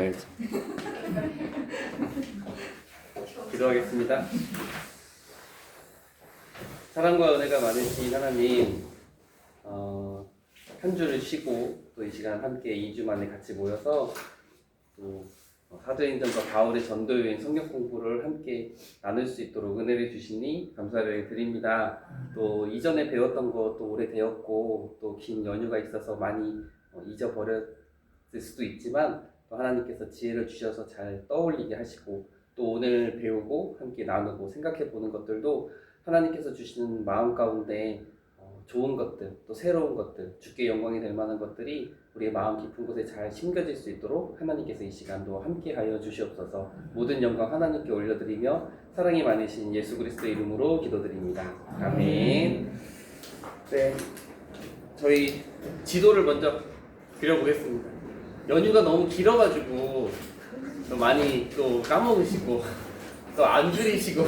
알겠죠. 기도하겠습니다. 사랑과 은혜가 많으신 하나님, 한 주를 쉬고 또 이 시간 함께 2주 만에 같이 모여서 또 사도행전과 바울의 전도 여행 성경 공부를 함께 나눌 수 있도록 은혜를 주시니 감사를 드립니다. 또 이전에 배웠던 것도 오래되었고 또 긴 연휴가 있어서 많이 잊어버렸을 수도 있지만 또 하나님께서 지혜를 주셔서 잘 떠올리게 하시고 또 오늘 배우고 함께 나누고 생각해 보는 것들도 하나님께서 주시는 마음 가운데 좋은 것들, 또 새로운 것들, 주께 영광이 될 만한 것들이 우리의 마음 깊은 곳에 잘 심겨질 수 있도록 하나님께서 이 시간도 함께하여 주시옵소서. 모든 영광 하나님께 올려드리며 사랑이 많으신 예수 그리스도의 이름으로 기도드립니다. 아멘. 네, 저희 지도를 먼저 그려보겠습니다. 연휴가 너무 길어가지고 또 많이 또 까먹으시고 또 안 그리시고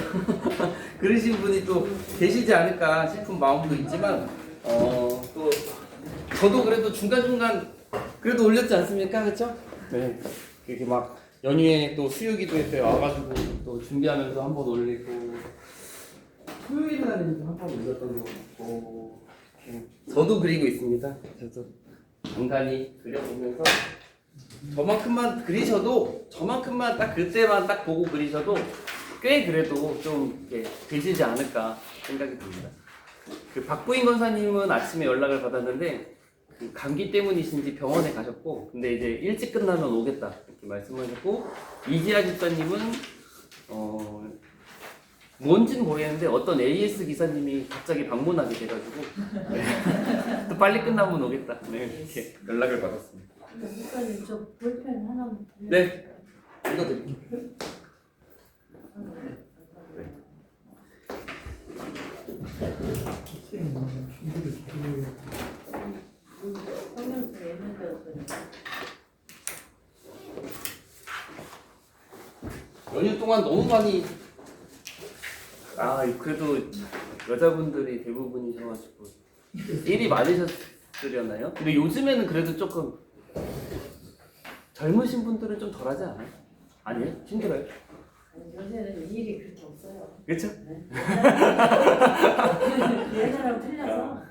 그러신 분이 또 계시지 않을까 싶은 마음도 있지만 또 저도 그래도 중간중간 그래도 올렸지 않습니까? 그렇죠? 네. 이렇게 막 연휴에 또 수요기도회 때 와가지고 또 준비하면서 한번 올리고 토요일 날에도 한번 올렸던 거 같고 저도 그리고 있습니다. 그래서 간간히 그려보면서 저만큼만 그리셔도 저만큼만 딱 그때만 딱 보고 그리셔도 꽤 그래도 좀 되시지 않을까 생각이 듭니다. 그 박부인 권사님은 아침에 연락을 받았는데 그 감기 때문이신지 병원에 가셨고 근데 이제 일찍 끝나면 오겠다 이렇게 말씀하셨고 이지아 집사님은 뭔지는 모르겠는데 어떤 AS 기사님이 갑자기 방문하게 돼가지고 네. 또 빨리 끝나면 오겠다 네, 이렇게 연락을 받았습니다. 목사님 저 볼펜 하나만 네, 이거 드릴게요. 성경책에 있는데 어떤 연휴 동안 너무 많이 그래도 여자분들이 대부분이셔가지고 일이 많으셨으려나요? 근데 요즘에는 그래도 조금 젊으신 분들은 좀 덜하지 않아요? 아니에요? 힘들어요? 아니, 요새는 일이 그렇게 없어요. 그렇죠? 옛날하고 틀려서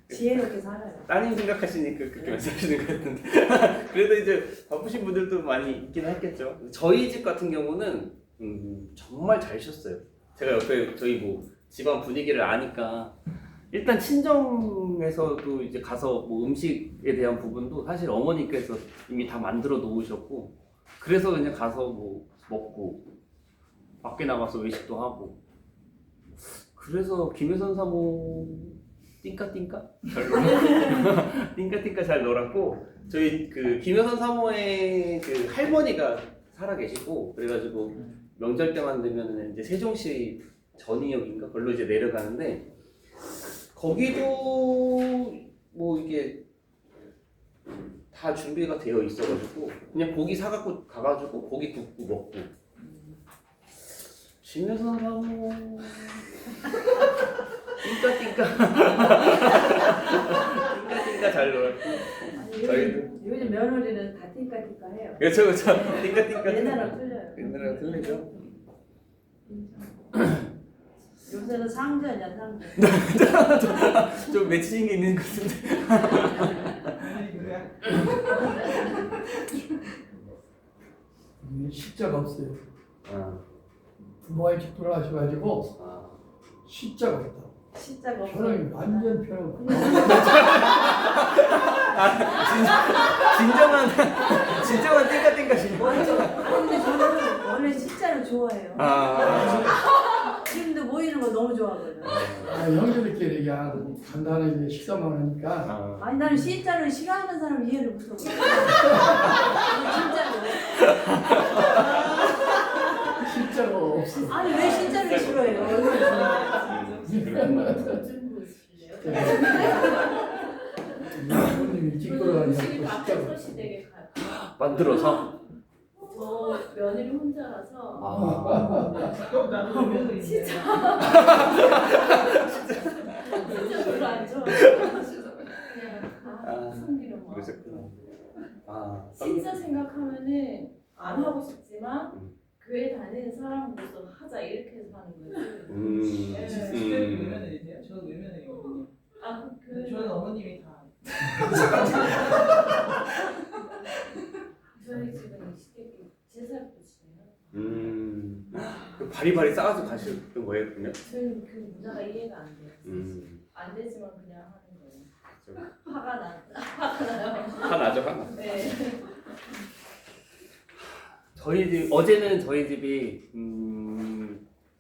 지혜롭게 살아요. 따님 생각하시니까 그렇게 말씀하시는 것 같은데 그래도 이제 바쁘신 분들도 많이 있긴 했겠죠. 저희 집 같은 경우는 정말 잘 쉬었어요. 제가 옆에 저희 뭐 집안 분위기를 아니까 일단 친정에서도 이제 가서 뭐 음식에 대한 부분도 사실 어머니께서 이미 다 만들어 놓으셨고 그래서 그냥 가서 뭐 먹고 밖에 나가서 외식도 하고 그래서 김혜선 사모 띵까띵까 잘 놀았고 띵까띵까 잘 놀았고 저희 그 김혜선 사모의 그 할머니가 살아 계시고 그래가지고 명절 때만 되면 이제 세종시 전이역인가 걸로 이제 내려가는데 거기도 뭐 이게 다 준비가 되어 있어가지고 그냥 고기 사갖고 가가지고 고기 굽고 먹고 김혜선 사모 띵까띵까 잘 놀았고 저희도 요즘 며느리는 다 띵까띵까 해요. 그렇죠 띵까띵까 옛날하고 틀려요. 옛날하고 틀리죠. 요새는 상전이야 상전. 좀 맺히는 게 있는 것 같은데 십자가 없어요. 부모가 일찍 돌아가셔가지고 십자가 없다. 진짜가 없어요. 편하게 완전 편하고. 진정한 띵까띵까신 근데 저는 원래 진짜를 좋아해요. 지금도 모이는 거 너무 좋아하거든. 형제들끼리 그냥 간단하게 식사만 하니까. 아니 나는 진짜를 싫어하는 사람 이해를 못하고. 진짜로. 십자가 없어. 아니 왜 진짜를 싫어해요? 얼마나 부모님이 일찍 돌아가니까 십자가 없어. 만들어서 저 며느리 혼자라서 진짜 별로 안 좋아해요. 그냥 성기름 그러셨구나. 진짜 생각하면은 안 하고 싶지만 교회 다니는 사람으로서 하자 이렇게 해서 하는 거지. 외면해주세요. 저도 외면해거든요. 아, 그 저는 어머님이 다. 저희 집은 시댁이 제사부터 지내요. 그 바리바리 싸가지고 가시는 거예요, 그러면? 저희는 그 문화가 이해가 안 돼요. 안 되지만 그냥 하는 거예요. 화가 나요. 하나죠, 하나. 네. 저희 집 어제는 저희 집이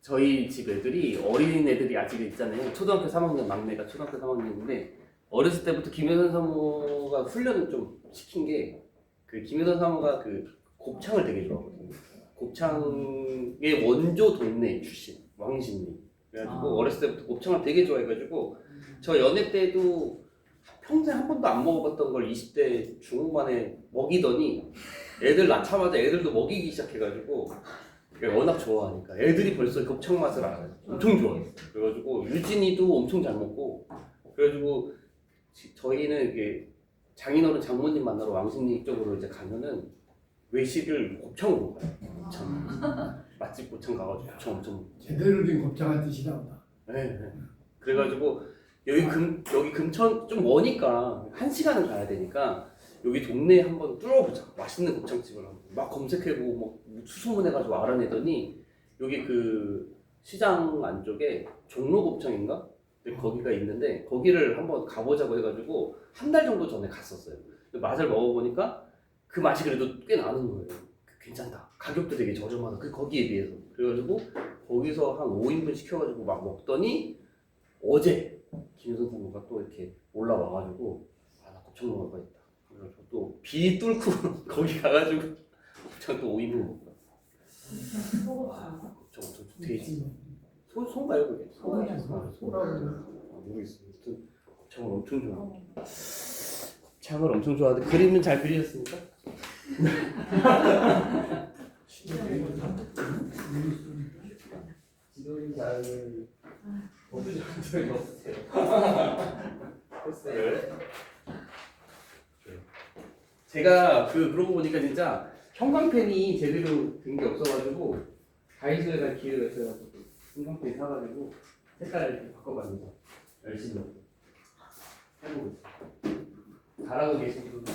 저희 집 애들이 어린 애들이 아직 있잖아요. 초등학교 3학년 막내가 초등학교 3학년인데 어렸을 때부터 김효선 사모가 훈련을 좀 시킨 게 그 김효선 사모가 그 곱창을 되게 좋아하거든요. 곱창의 원조 동네 출신 왕십리. 그래가지고 어렸을 때부터 곱창을 되게 좋아해가지고 저 연애 때도 평생 한 번도 안 먹어봤던 걸 20대 중후반에 먹이더니 애들 낳자마자 애들도 먹이기 시작해가지고 워낙 좋아하니까 애들이 벌써 곱창 맛을 알아요. 엄청 좋아했어요. 그래가지고 유진이도 엄청 잘 먹고 그래가지고 저희는 이게 장인어른 장모님 만나러 왕십리 쪽으로 이제 가면은 외식을 곱창으로 가요. 곱창 맛집 곱창 가가지고 곱창 엄청 제대로 된 곱창을 드시나 보다. 네. 그래가지고 여기 금천 좀 머니까 1시간은 가야 되니까 여기 동네에 한번 뚫어보자. 맛있는 곱창집을 한번 막 검색해보고 막 수소문해가지고 알아내더니 여기 그 시장 안쪽에 종로곱창인가? 거기가 있는데 거기를 한번 가보자고 해가지고 한 달 정도 전에 갔었어요. 맛을 먹어보니까 그 맛이 그래도 꽤 나는 거예요. 괜찮다. 가격도 되게 저렴하다. 거기에 비해서. 그래가지고 거기서 한 5인분 시켜가지고 막 먹더니 어제 김효선 사모가 또 이렇게 올라와가지고 아, 나 곱창 먹을 거 있다. 그래서 또 비 뚫고 거기 가가지고 곱창 또 5인분 먹고. 와, 곱창 엄청 돼지. 소 말고 이게 소라고 모르겠어. 아무튼 곱창을 엄청 좋아. 곱창을 엄청 좋아하는데 그림은 잘 그리셨습니까? 지도인 잘 없으신 적이 없으세요. 코스를 제가 그러고 보니까 진짜 형광펜이 제대로 된 게 없어가지고 다이소에 갈 기회가 있어가지고 형광펜 사가지고 색깔을 이렇게 바꿔봤는데 열심히 해보고 있어요. 잘하고 계신 분들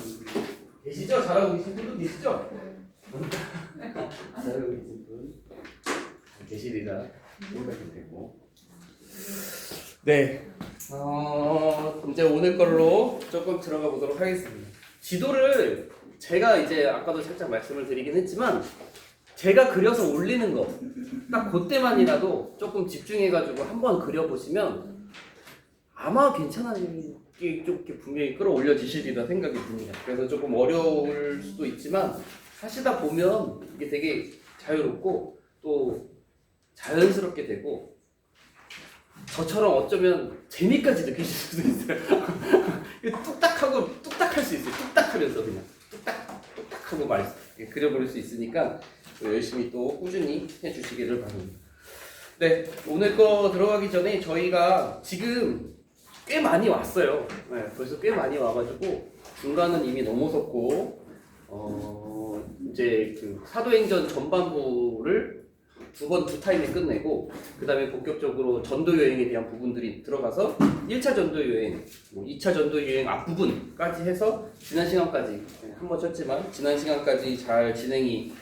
계시죠? 잘하고 계신 분도 계시죠? 잘하고 계신 분 계시리라 생각이 되고 네 이제 오늘 걸로 조금 들어가 보도록 하겠습니다. 지도를 제가 이제 아까도 살짝 말씀을 드리긴 했지만 제가 그려서 올리는 거 딱 그때만이라도 조금 집중해가지고 한번 그려보시면 아마 괜찮아지게 좀 이렇게 분명히 끌어올려지시리라 생각이 듭니다. 그래서 조금 어려울 수도 있지만 하시다 보면 이게 되게 자유롭고 또 자연스럽게 되고 저처럼 어쩌면 재미까지 느끼실 수도 있어요. 뚝딱하고 뚝딱할 수 있어요. 뚝딱하면서 그냥 뚝딱하고 그려버릴 수 있으니까 또 열심히 또 꾸준히 해주시기를 바랍니다. 네, 오늘 거 들어가기 전에 저희가 지금 꽤 많이 왔어요. 네, 벌써 꽤 많이 와가지고 중간은 이미 넘어섰고 이제 그 사도행전 전반부를 두 타임에 끝내고 그 다음에 본격적으로 전도 여행에 대한 부분들이 들어가서 1차 전도 여행, 2차 전도 여행 앞부분까지 해서 지난 시간까지 한번 쉬었지만 지난 시간까지 잘 진행이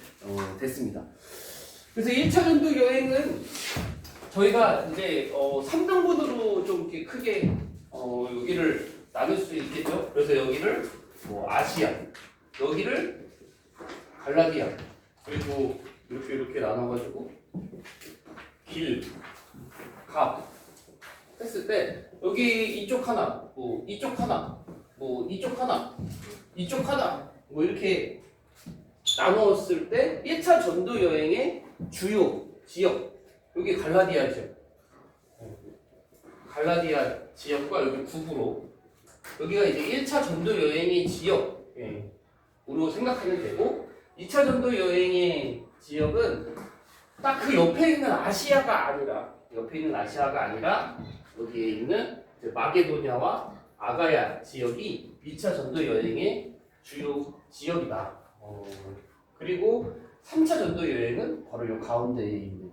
됐습니다. 그래서 1차 전도 여행은 저희가 이제 3등분으로 좀 이렇게 크게 여기를 나눌 수 있겠죠. 그래서 여기를 아시아, 여기를 갈라디아, 그리고 이렇게 나눠가지고 길, 갑 했을 때 여기 이쪽 하나, 이쪽 하나, 이쪽 하나, 이쪽 하나 이렇게 나누었을 때 1차 전도 여행의 주요 지역 여기 갈라디아 지역, 갈라디아 지역과 여기 북으로 여기가 이제 1차 전도 여행의 지역으로 생각하면 되고 2차 전도 여행의 지역은 딱 그 옆에 있는 아시아가 아니라 여기에 있는 마게도냐와 아가야 지역이 2차 전도 여행의 주요 지역이다. 그리고 3차 전도 여행은 바로 요 가운데에 있는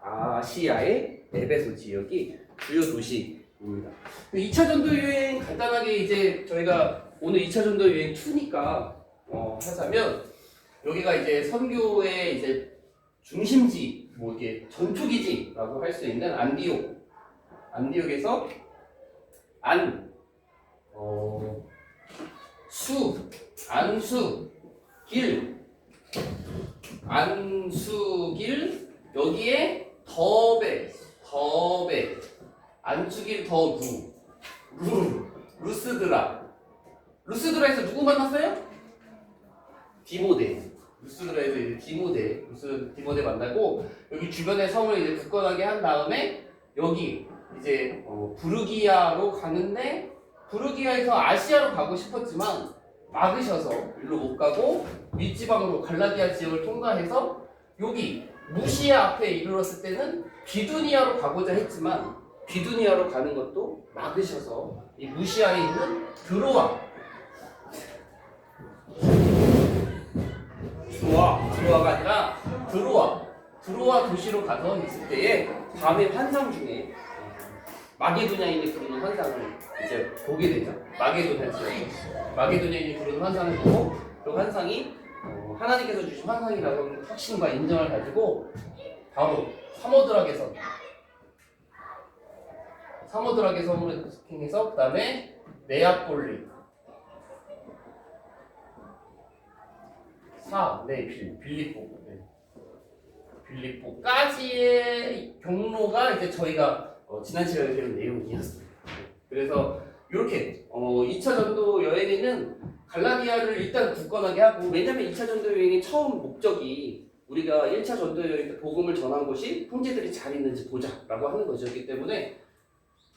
아시아의 에베소 지역이 주요 도시입니다. 2차 전도 여행 간단하게 이제 저희가 오늘 2차 전도 여행 2니까 하자면 여기가 이제 선교의 이제 중심지, 뭐 이게 전투기지라고 할 수 있는 안디옥에서 안수길 여기에 더베 안수길 루스드라에서 누구 만났어요? 디모데. 루스드라에서 이제 디모데 만나고 여기 주변의 성을 이제 굳건하게 한 다음에 여기 이제 부르기아로 가는데 부르기아에서 아시아로 가고 싶었지만 막으셔서 일로 못 가고 윗지방으로 갈라디아 지역을 통과해서 여기 무시아 앞에 이르렀을 때는 비두니아로 가고자 했지만 비두니아로 가는 것도 막으셔서 이 무시아에 있는 드로아가 아니라 드로아 도시로 가서 있을 때에 밤의 환상 중에 마게도냐인이 부르는 환상을 이제 보게 되죠. 마게도냐인이 부르는 환상을 보고 그 환상이 하나님께서 주신 환상이라고 하는 확신과 인정을 가지고 바로 사모드락의 섬을 행해서 그 다음에 네아폴리 빌립보까지의 경로가 이제 저희가 지난 시간에 배운 내용이었어요. 그래서 이렇게 2차 전도 여행에는 갈라디아를 일단 굳건하게 하고 왜냐면 2차 전도 여행의 처음 목적이 우리가 1차 전도 여행 때 복음을 전한 곳이 형제들이 잘 있는지 보자라고 하는 것이었기 때문에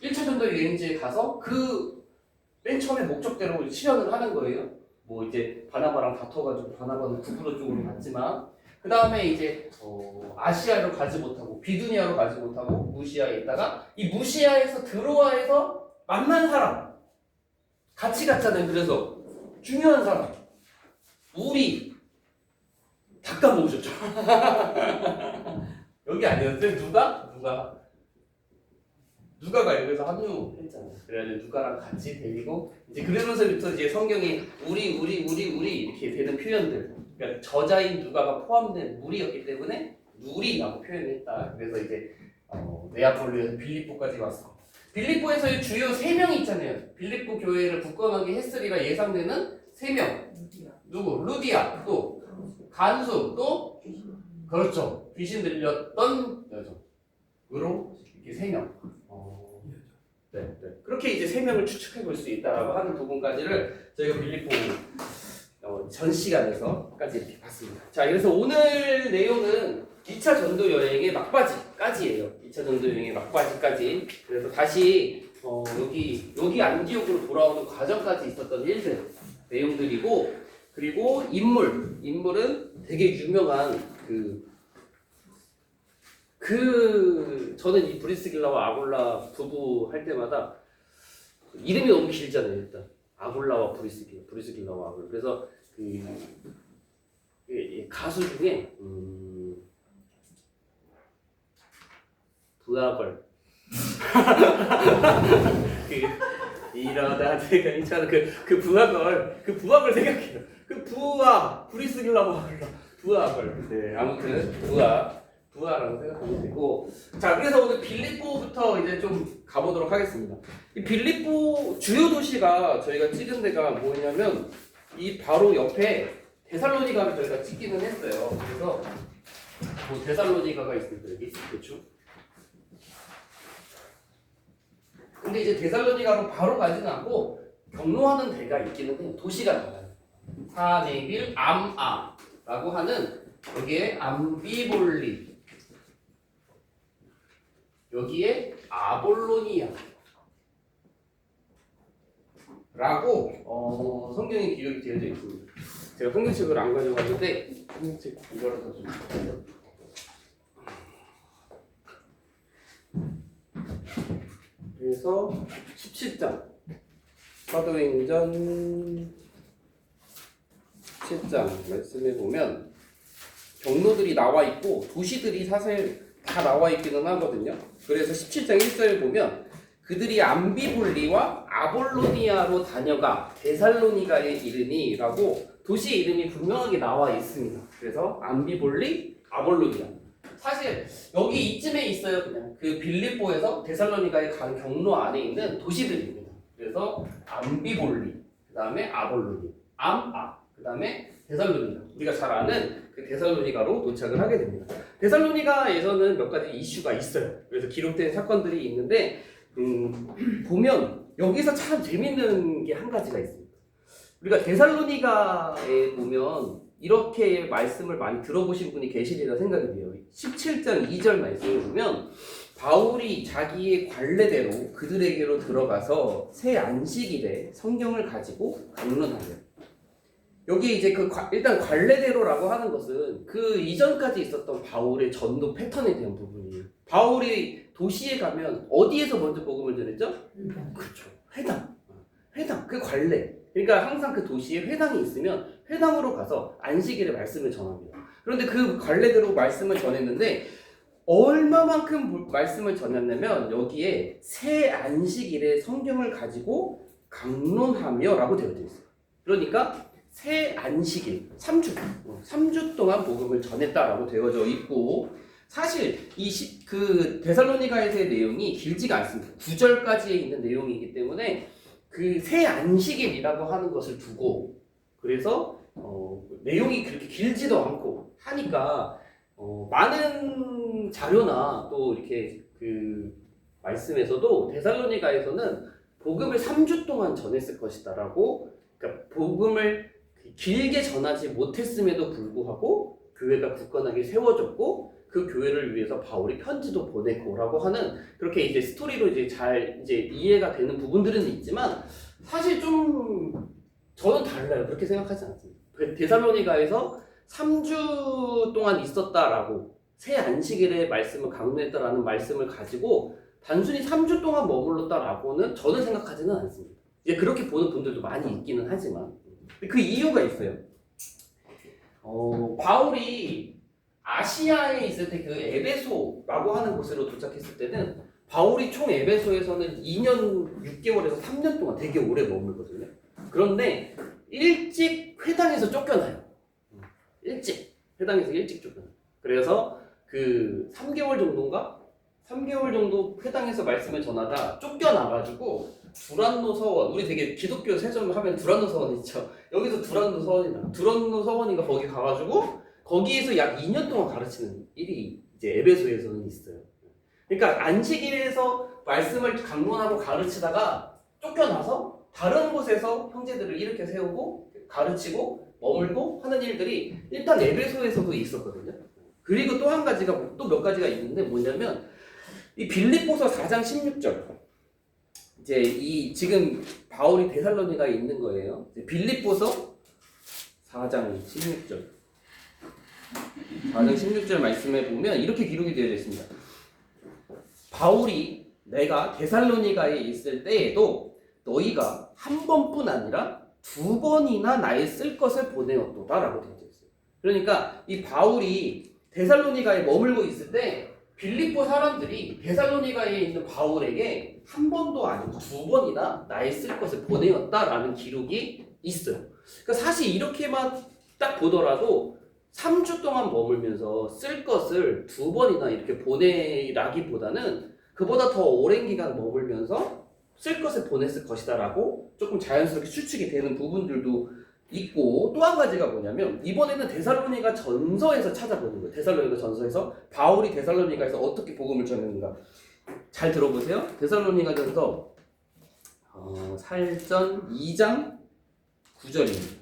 1차 전도 여행지에 가서 그 맨 처음에 목적대로 실현을 하는 거예요. 뭐 이제 바나바랑 다퉈가지고 바나바는 구브로 쪽으로 갔지만 그 다음에 이제 아시아로 가지 못하고 비두니아로 가지 못하고 무시아에 있다가 이 무시아에서 드로아에서 만난 사람 같이 갔잖아요. 그래서 중요한 사람 우리 닭가 모으셨죠. 여기 아니었어요? 누가가 여기서 합류했잖아요. 그래가지고 누가랑 같이 데리고 이제 그러면서부터 이제 성경에 우리 이렇게 되는 표현들, 그러니까 저자인 누가가 포함된 무리였기 때문에 누리라고 표현했다. 그래서 이제 네아폴리에서 빌립보까지 왔어. 빌립보에서 주요 3명이 있잖아요. 빌립보 교회를 굳건하게 했으리라 예상되는 3명. 누구? 루디아, 또 간수, 또 그렇죠. 귀신 들렸던 여정으로 이렇게 3명. 네. 그렇게 이제 3명을 추측해 볼 수 있다라고 하는 부분까지를 저희가 빌립보 전 시간에서까지 이렇게 봤습니다. 자, 그래서 오늘 내용은 2차 전도 여행의 막바지까지예요. 2차 전도 여행의 막바지까지. 그래서 다시 여기 안디옥으로 돌아오는 과정까지 있었던 일들, 내용들이고, 그리고 인물은 되게 유명한 저는 이 브리스길라와 아굴라 부부 할 때마다 이름이 너무 길잖아요. 일단 아굴라와 브리스길라와 아굴라. 그래서 가수 중에 부하걸 이러다 내가 있잖아 그 부하걸 생각해요. 브리스길라와 아굴라 부하걸. 네, 아무튼 부하라고 생각하면 되고. 자, 그래서 오늘 빌립보부터 이제 좀 가보도록 하겠습니다. 이 빌립보 주요 도시가 저희가 찍은 데가 뭐냐면 이 바로 옆에 데살로니가를 저희가 찍기는 했어요. 그래서 뭐 데살로니가가 있습니다. 여기 그렇죠. 근데 이제 데살로니가로 바로 가지는 않고 경로하는 데가 있기는 해요. 도시가 나와요. 사네빌 암아라고 하는 여기에 암비볼리, 여기에 아볼로니아 라고 성경에 기록이 되어져 있습니다. 제가 성경책을 안 가져갔는데 성경책 이거라도 좀 볼게요. 그래서 17장 사도행전 17장 말씀해 보면 경로들이 나와 있고 도시들이 사실 다 나와 있기는 하거든요. 그래서 17장 1절에 보면 그들이 암비볼리와 아볼로니아로 다녀가 데살로니가에 이르니라고 도시 이름이 분명하게 나와 있습니다. 그래서 암비볼리, 아볼로니아. 사실 여기 이쯤에 있어요. 그냥 그 빌립보에서 데살로니가에 가는 경로 안에 있는 도시들입니다. 그래서 암비볼리, 그 다음에 아볼로니, 그 다음에 데살로니가. 우리가 잘 아는 그 데살로니가로 도착을 하게 됩니다. 데살로니가에서는 몇 가지 이슈가 있어요. 그래서 기록된 사건들이 있는데 보면 여기서 참 재밌는 게 한 가지가 있습니다. 우리가 데살로니가에 보면 이렇게 말씀을 많이 들어보신 분이 계시리라 생각이 돼요. 17장 2절 말씀을 보면 바울이 자기의 관례대로 그들에게로 들어가서 새 안식일에 성경을 가지고 강론하며 여기 이제 일단 관례대로라고 하는 것은 그 이전까지 있었던 바울의 전도 패턴에 대한 부분이에요. 바울이 도시에 가면 어디에서 먼저 복음을 전했죠? 그렇죠. 회당. 그 관례. 그러니까 항상 그 도시에 회당이 있으면 회당으로 가서 안식일에 말씀을 전합니다. 그런데 그 관례대로 말씀을 전했는데 얼마만큼 말씀을 전했냐면 여기에 새 안식일에 성경을 가지고 강론하며 라고 되어 있어요. 그러니까 새 안식일 3주 동안 복음을 전했다라고 되어져 있고 사실 그 데살로니가에서의 내용이 길지가 않습니다. 9절까지에 있는 내용이기 때문에 그 새 안식일이라고 하는 것을 두고 그래서 내용이 그렇게 길지도 않고 하니까 많은 자료나 또 이렇게 그 말씀에서도 데살로니가에서는 복음을 3주 동안 전했을 것이다라고 그러니까 복음을 길게 전하지 못했음에도 불구하고 교회가 굳건하게 세워졌고 그 교회를 위해서 바울이 편지도 보냈고라고 하는 그렇게 이제 스토리로 이제 잘 이제 이해가 되는 부분들은 있지만 사실 좀 저는 달라요. 그렇게 생각하지 않습니다. 데살로니가에서 3주 동안 있었다라고 새 안식일의 말씀을 강론했다라는 말씀을 가지고 단순히 3주 동안 머물렀다라고는 저는 생각하지는 않습니다. 이제 그렇게 보는 분들도 많이 있기는 하지만 그 이유가 있어요. 바울이 아시아에 있을 때 그 에베소라고 하는 곳으로 도착했을 때는 바울이 총 에베소에서는 2년 6개월에서 3년 동안 되게 오래 머물거든요. 그런데 일찍 회당에서 쫓겨나요. 회당에서 일찍 쫓겨나요. 그래서 그 3개월 정도 회당에서 말씀을 전하다 쫓겨나가지고 두란노 서원, 우리 되게 기독교 세점 하면 두란노 서원 있죠. 여기서 두란노 서원인가 거기 가가지고 거기에서 약 2년 동안 가르치는 일이 이제 에베소에서는 있어요. 그러니까 안식일에서 말씀을 강론하고 가르치다가 쫓겨나서 다른 곳에서 형제들을 일으켜 세우고 가르치고 머물고 하는 일들이 일단 에베소에서도 있었거든요. 그리고 또 한 가지가 또 몇 가지가 있는데 뭐냐면 이 빌립보서 4장 16절 이제 지금 바울이 데살로니가에 있는 거예요. 빌립보서 4장 16절 말씀에 보면 이렇게 기록이 되어 있습니다. 바울이 내가 데살로니가에 있을 때에도 너희가 한 번뿐 아니라 2번이나 나의 쓸 것을 보내었도다 라고 되어 있어요. 그러니까 이 바울이 데살로니가에 머물고 있을 때 빌립보 사람들이 데살로니가에 있는 바울에게 한 번도 아니고 2번이나 나의 쓸 것을 보내었다라는 기록이 있어요. 그러니까 사실 이렇게만 딱 보더라도 3주 동안 머물면서 쓸 것을 2번이나 이렇게 보내라기보다는 그보다 더 오랜 기간 머물면서 쓸 것을 보냈을 것이다라고 조금 자연스럽게 추측이 되는 부분들도 있고 또 한 가지가 뭐냐면 이번에는 데살로니가 전서에서 찾아보는 거예요. 데살로니가 전서에서 바울이 데살로니가에서 어떻게 복음을 전했는가 잘 들어보세요. 데살로니가 전서 8전 2장 9절입니다.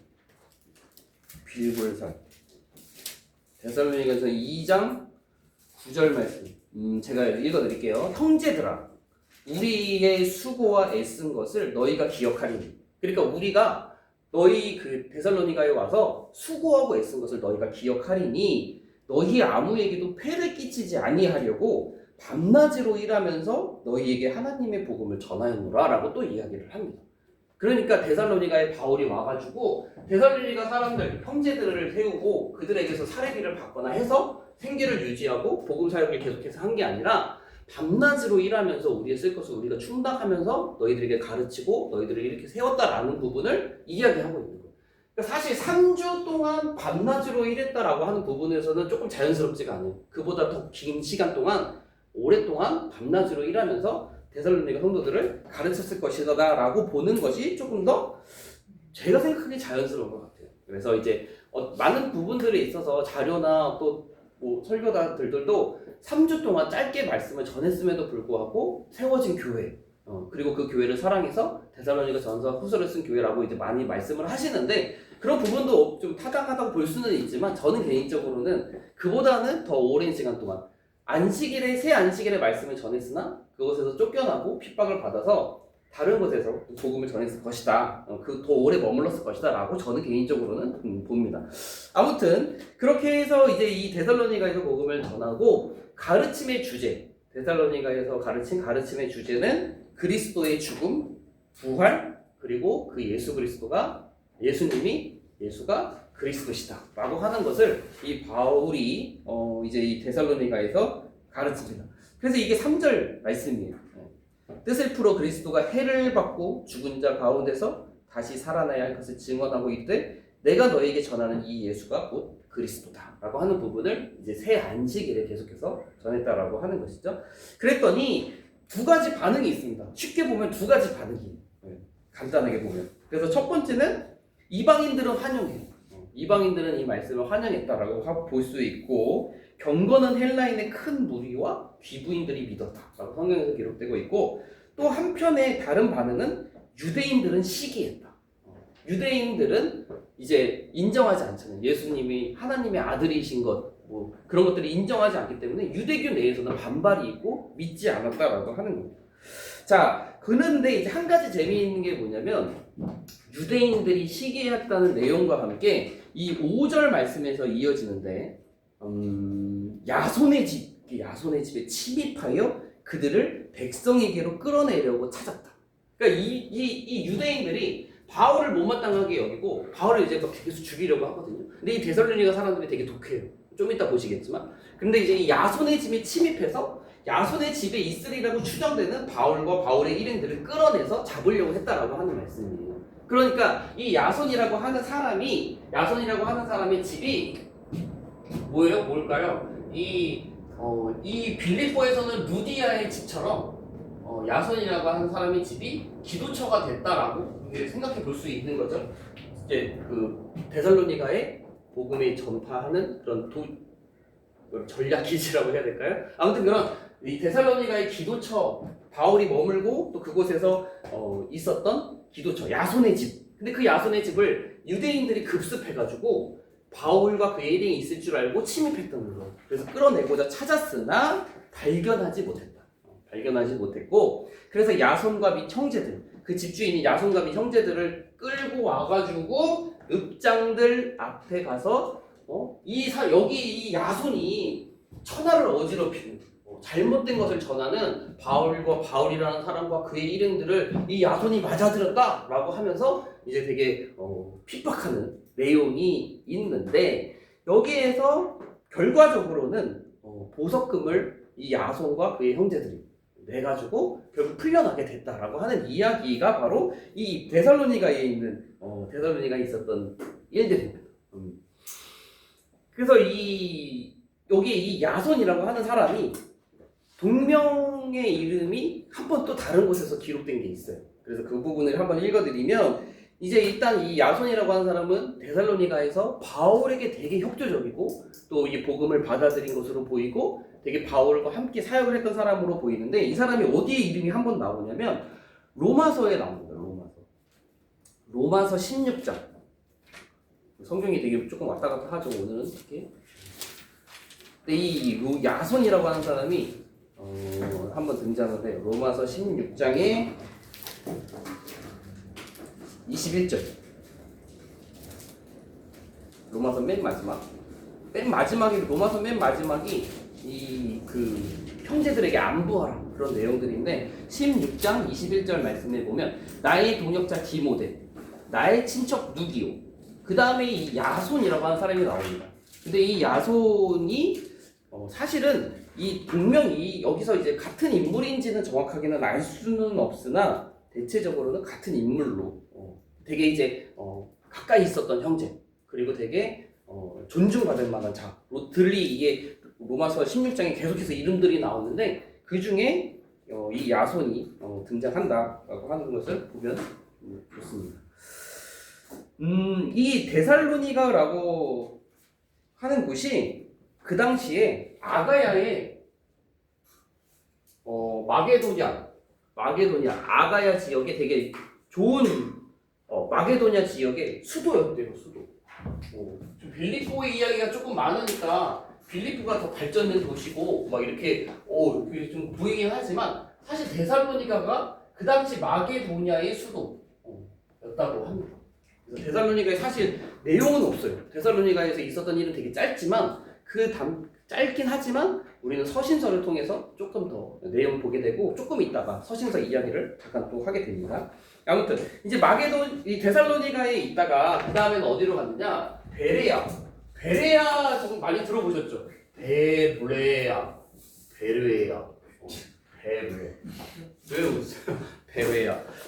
빌골산 데살로니가서 2장 9절 말씀 제가 읽어드릴게요. 형제들아 우리의 수고와 애쓴 것을 너희가 기억하리니 그러니까 우리가 너희 그 데살로니가에 와서 수고하고 애쓴 것을 너희가 기억하리니 너희 아무에게도 폐를 끼치지 아니하려고 밤낮으로 일하면서 너희에게 하나님의 복음을 전하였노라 라고 또 이야기를 합니다. 그러니까 데살로니가에 바울이 와가지고 데살로니가 사람들, 형제들을 세우고 그들에게서 사례비를 받거나 해서 생계를 유지하고 복음 사역을 계속해서 한 게 아니라 밤낮으로 일하면서 우리의 쓸 것을 우리가 충당하면서 너희들에게 가르치고 너희들을 이렇게 세웠다라는 부분을 이야기하고 있는 거예요. 그러니까 사실 3주 동안 밤낮으로 일했다라고 하는 부분에서는 조금 자연스럽지가 않아요. 그보다 더 긴 시간 동안 오랫동안 밤낮으로 일하면서 데살로니가 성도들을 가르쳤을 것이다 라고 보는 것이 조금 더 제가 생각하기에 자연스러운 것 같아요. 그래서 이제 많은 부분들에 있어서 자료나 또 뭐 설교자들도 3주 동안 짧게 말씀을 전했음에도 불구하고 세워진 교회, 그리고 그 교회를 사랑해서 데살로니가 전서 후서를 쓴 교회라고 이제 많이 말씀을 하시는데 그런 부분도 좀 타당하다고 볼 수는 있지만 저는 개인적으로는 그보다는 더 오랜 시간 동안 안식일에 새 안식일의 말씀을 전했으나 그곳에서 쫓겨나고 핍박을 받아서 다른 곳에서 복음을 전했을 것이다. 그 더 오래 머물렀을 것이다 라고 저는 개인적으로는 봅니다. 아무튼 그렇게 해서 이제 이 데살로니가에서 복음을 전하고 가르침의 주제, 데살로니가에서 가르친 가르침의 주제는 그리스도의 죽음, 부활, 그리고 그 예수 그리스도가 예수가 그리스도시다 라고 하는 것을 이 바울이 이제 이 데살로니가에서 가르칩니다. 그래서 이게 3절 말씀이에요. 뜻을 풀어 그리스도가 해를 받고 죽은 자 가운데서 다시 살아나야 할 것을 증언하고 이르되 내가 너에게 전하는 이 예수가 곧 그리스도다 라고 하는 부분을 이제 새 안식일에 계속해서 전했다라고 하는 것이죠. 그랬더니 두 가지 반응이 있습니다. 쉽게 보면 두 가지 반응이에요. 간단하게 보면. 그래서 첫 번째는 이방인들은 환영해요. 이방인들은 이 말씀을 환영했다라고 볼 수 있고 경건은 헬라인의 큰 무리와 귀부인들이 믿었다라고 성경에서 기록되고 있고 또 한편의 다른 반응은 유대인들은 시기했다. 유대인들은 이제 인정하지 않잖아요. 예수님이 하나님의 아들이신 것, 뭐 그런 것들을 인정하지 않기 때문에 유대교 내에서는 반발이 있고 믿지 않았다라고 하는 겁니다. 자, 그런데 이제 한 가지 재미있는 게 뭐냐면 유대인들이 시기했다는 내용과 함께 이 5절 말씀에서 이어지는데 야손의 집에 침입하여 그들을 백성에게로 끌어내려고 찾았다. 그러니까 이 유대인들이 바울을 못마땅하게 여기고 바울을 이제 막 계속 죽이려고 하거든요. 근데 이 데살로니가 사람들이 되게 독해요. 좀 이따 보시겠지만. 근데 이제 이 야손의 집에 침입해서 야손의 집에 있으리라고 추정되는 바울과 바울의 일행들을 끌어내서 잡으려고 했다라고 하는 말씀이에요. 그러니까 이 야손이라고 하는 사람의 집이 뭐예요? 뭘까요? 이 빌립보에서는 루디아의 집처럼 야손이라고 하는 사람의 집이 기도처가 됐다라고 생각해 볼 수 있는 거죠. 이제 그 데살로니가의 복음을 전파하는 그런 전략 기지라고 해야 될까요? 아무튼 그런 이 데살로니가의 기도처, 바울이 머물고 또 그곳에서 있었던 기도처, 야손의 집. 근데 그 야손의 집을 유대인들이 급습해가지고 바울과 그의 일행이 있을 줄 알고 침입했던 거예요. 그래서 끌어내고자 찾았으나 발견하지 못했고, 그래서 야손과 및 형제들, 그 집주인이 야손과 및 형제들을 끌고 와가지고 읍장들 앞에 가서 여기 이 야손이 천하를 어지럽히는 잘못된 것을 전하는 바울이라는 사람과 그의 일행들을 이 야손이 맞아들였다라고 하면서 이제 되게 핍박하는 내용이 있는데 여기에서 결과적으로는 보석금을 이 야손과 그의 형제들이 내가지고 결국 풀려나게 됐다라고 하는 이야기가 바로 이 데살로니가에 있었던 일들입니다. 그래서 여기 이 야손이라고 하는 사람이 동명의 이름이 한 번 또 다른 곳에서 기록된 게 있어요. 그래서 그 부분을 한번 읽어드리면 이제 일단 이 야손이라고 하는 사람은 데살로니가에서 바울에게 되게 협조적이고 또 이 복음을 받아들인 것으로 보이고 되게 바울과 함께 사역을 했던 사람으로 보이는데 이 사람이 어디에 이름이 한 번 나오냐면 로마서에 나옵니다. 로마서 16장. 성경이 되게 조금 왔다 갔다 하죠. 오늘은 이렇게. 근데 이 야손이라고 하는 사람이 한번 등장을 해요. 로마서 16장에 21절. 로마서 맨 마지막이 이 그 형제들에게 안부하라 그런 내용들인데 16장 21절 말씀에 보면 나의 동역자 디모데, 나의 친척 누기오, 그 다음에 이 야손이라고 하는 사람이 나옵니다. 근데 이 야손이 사실은 이 동명이 여기서 이제 같은 인물인지는 정확하게는 알 수는 없으나 대체적으로는 같은 인물로 되게 이제 가까이 있었던 형제, 그리고 되게 존중받을 만한 자들이 이게 로마서 16장에 계속해서 이름들이 나오는데 그 중에 이 야손이 등장한다라고 하는 것을 보면 좋습니다. 이 데살로니가라고 하는 곳이 그 당시에 아가야의 마게도냐 아가야 지역에 되게 좋은 마게도냐 지역의 수도였대요. 수도. 좀 빌립보의 이야기가 조금 많으니까 빌립보가 더 발전된 도시고 막 이렇게 좀 보이긴 하지만 사실 데살로니가가 그 당시 마게도냐의 수도였다고 합니다. 그래서 데살로니가에 사실 내용은 없어요. 데살로니가에서 있었던 일은 되게 짧지만 짧긴 하지만 우리는 서신서를 통해서 조금 더 내용 보게 되고 조금 있다가 서신서 이야기를 잠깐 또 하게 됩니다. 아무튼 이제 이 데살로니가에 있다가 그 다음에는 어디로 갔느냐? 베레아 좀 많이 들어보셨죠? 베레아 왜 웃으세요?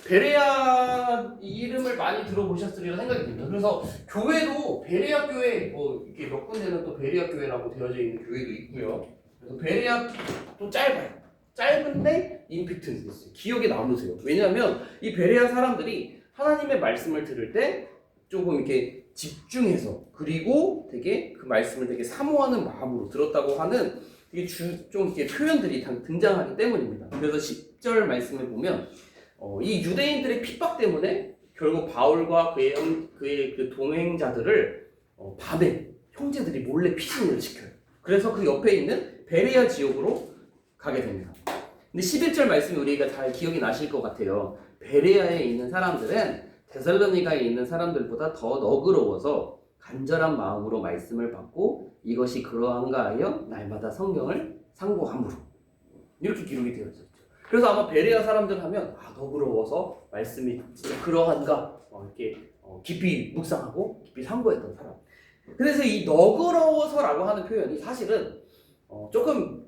베레아 이 이름을 많이 들어보셨으리라 생각이 듭니다. 그래서 교회도 베레아 교회 이렇게 몇 군데는 또 베레아 교회라고 되어져 있는 교회도 있고요. 그래서 베레아도 짧은데 임팩트는 있어요. 기억에 남으세요. 왜냐하면 이 베레아 사람들이 하나님의 말씀을 들을 때 조금 이렇게 집중해서 그리고 되게 그 말씀을 되게 사모하는 마음으로 들었다고 하는 이게 좀 이렇게 표현들이 등장하기 때문입니다. 그래서 10절 말씀을 보면 이 유대인들의 핍박 때문에 결국 바울과 그의 그 동행자들을 밤에 형제들이 몰래 피신을 시켜요. 그래서 그 옆에 있는 베레아 지역으로 가게 됩니다. 근데 11절 말씀이 우리가 잘 기억이 나실 것 같아요. 베레아에 있는 사람들은 데살로니가에 있는 사람들보다 더 너그러워서 간절한 마음으로 말씀을 받고 이것이 그러한가 하여 날마다 성경을 상고함으로 이렇게 기록이 되어 있었죠. 그래서 아마 베레아 사람들 하면 너그러워서 말씀이 진짜 그러한가 이렇게 깊이 묵상하고 깊이 상고했던 사람. 그래서 이 너그러워서라고 하는 표현이 사실은 조금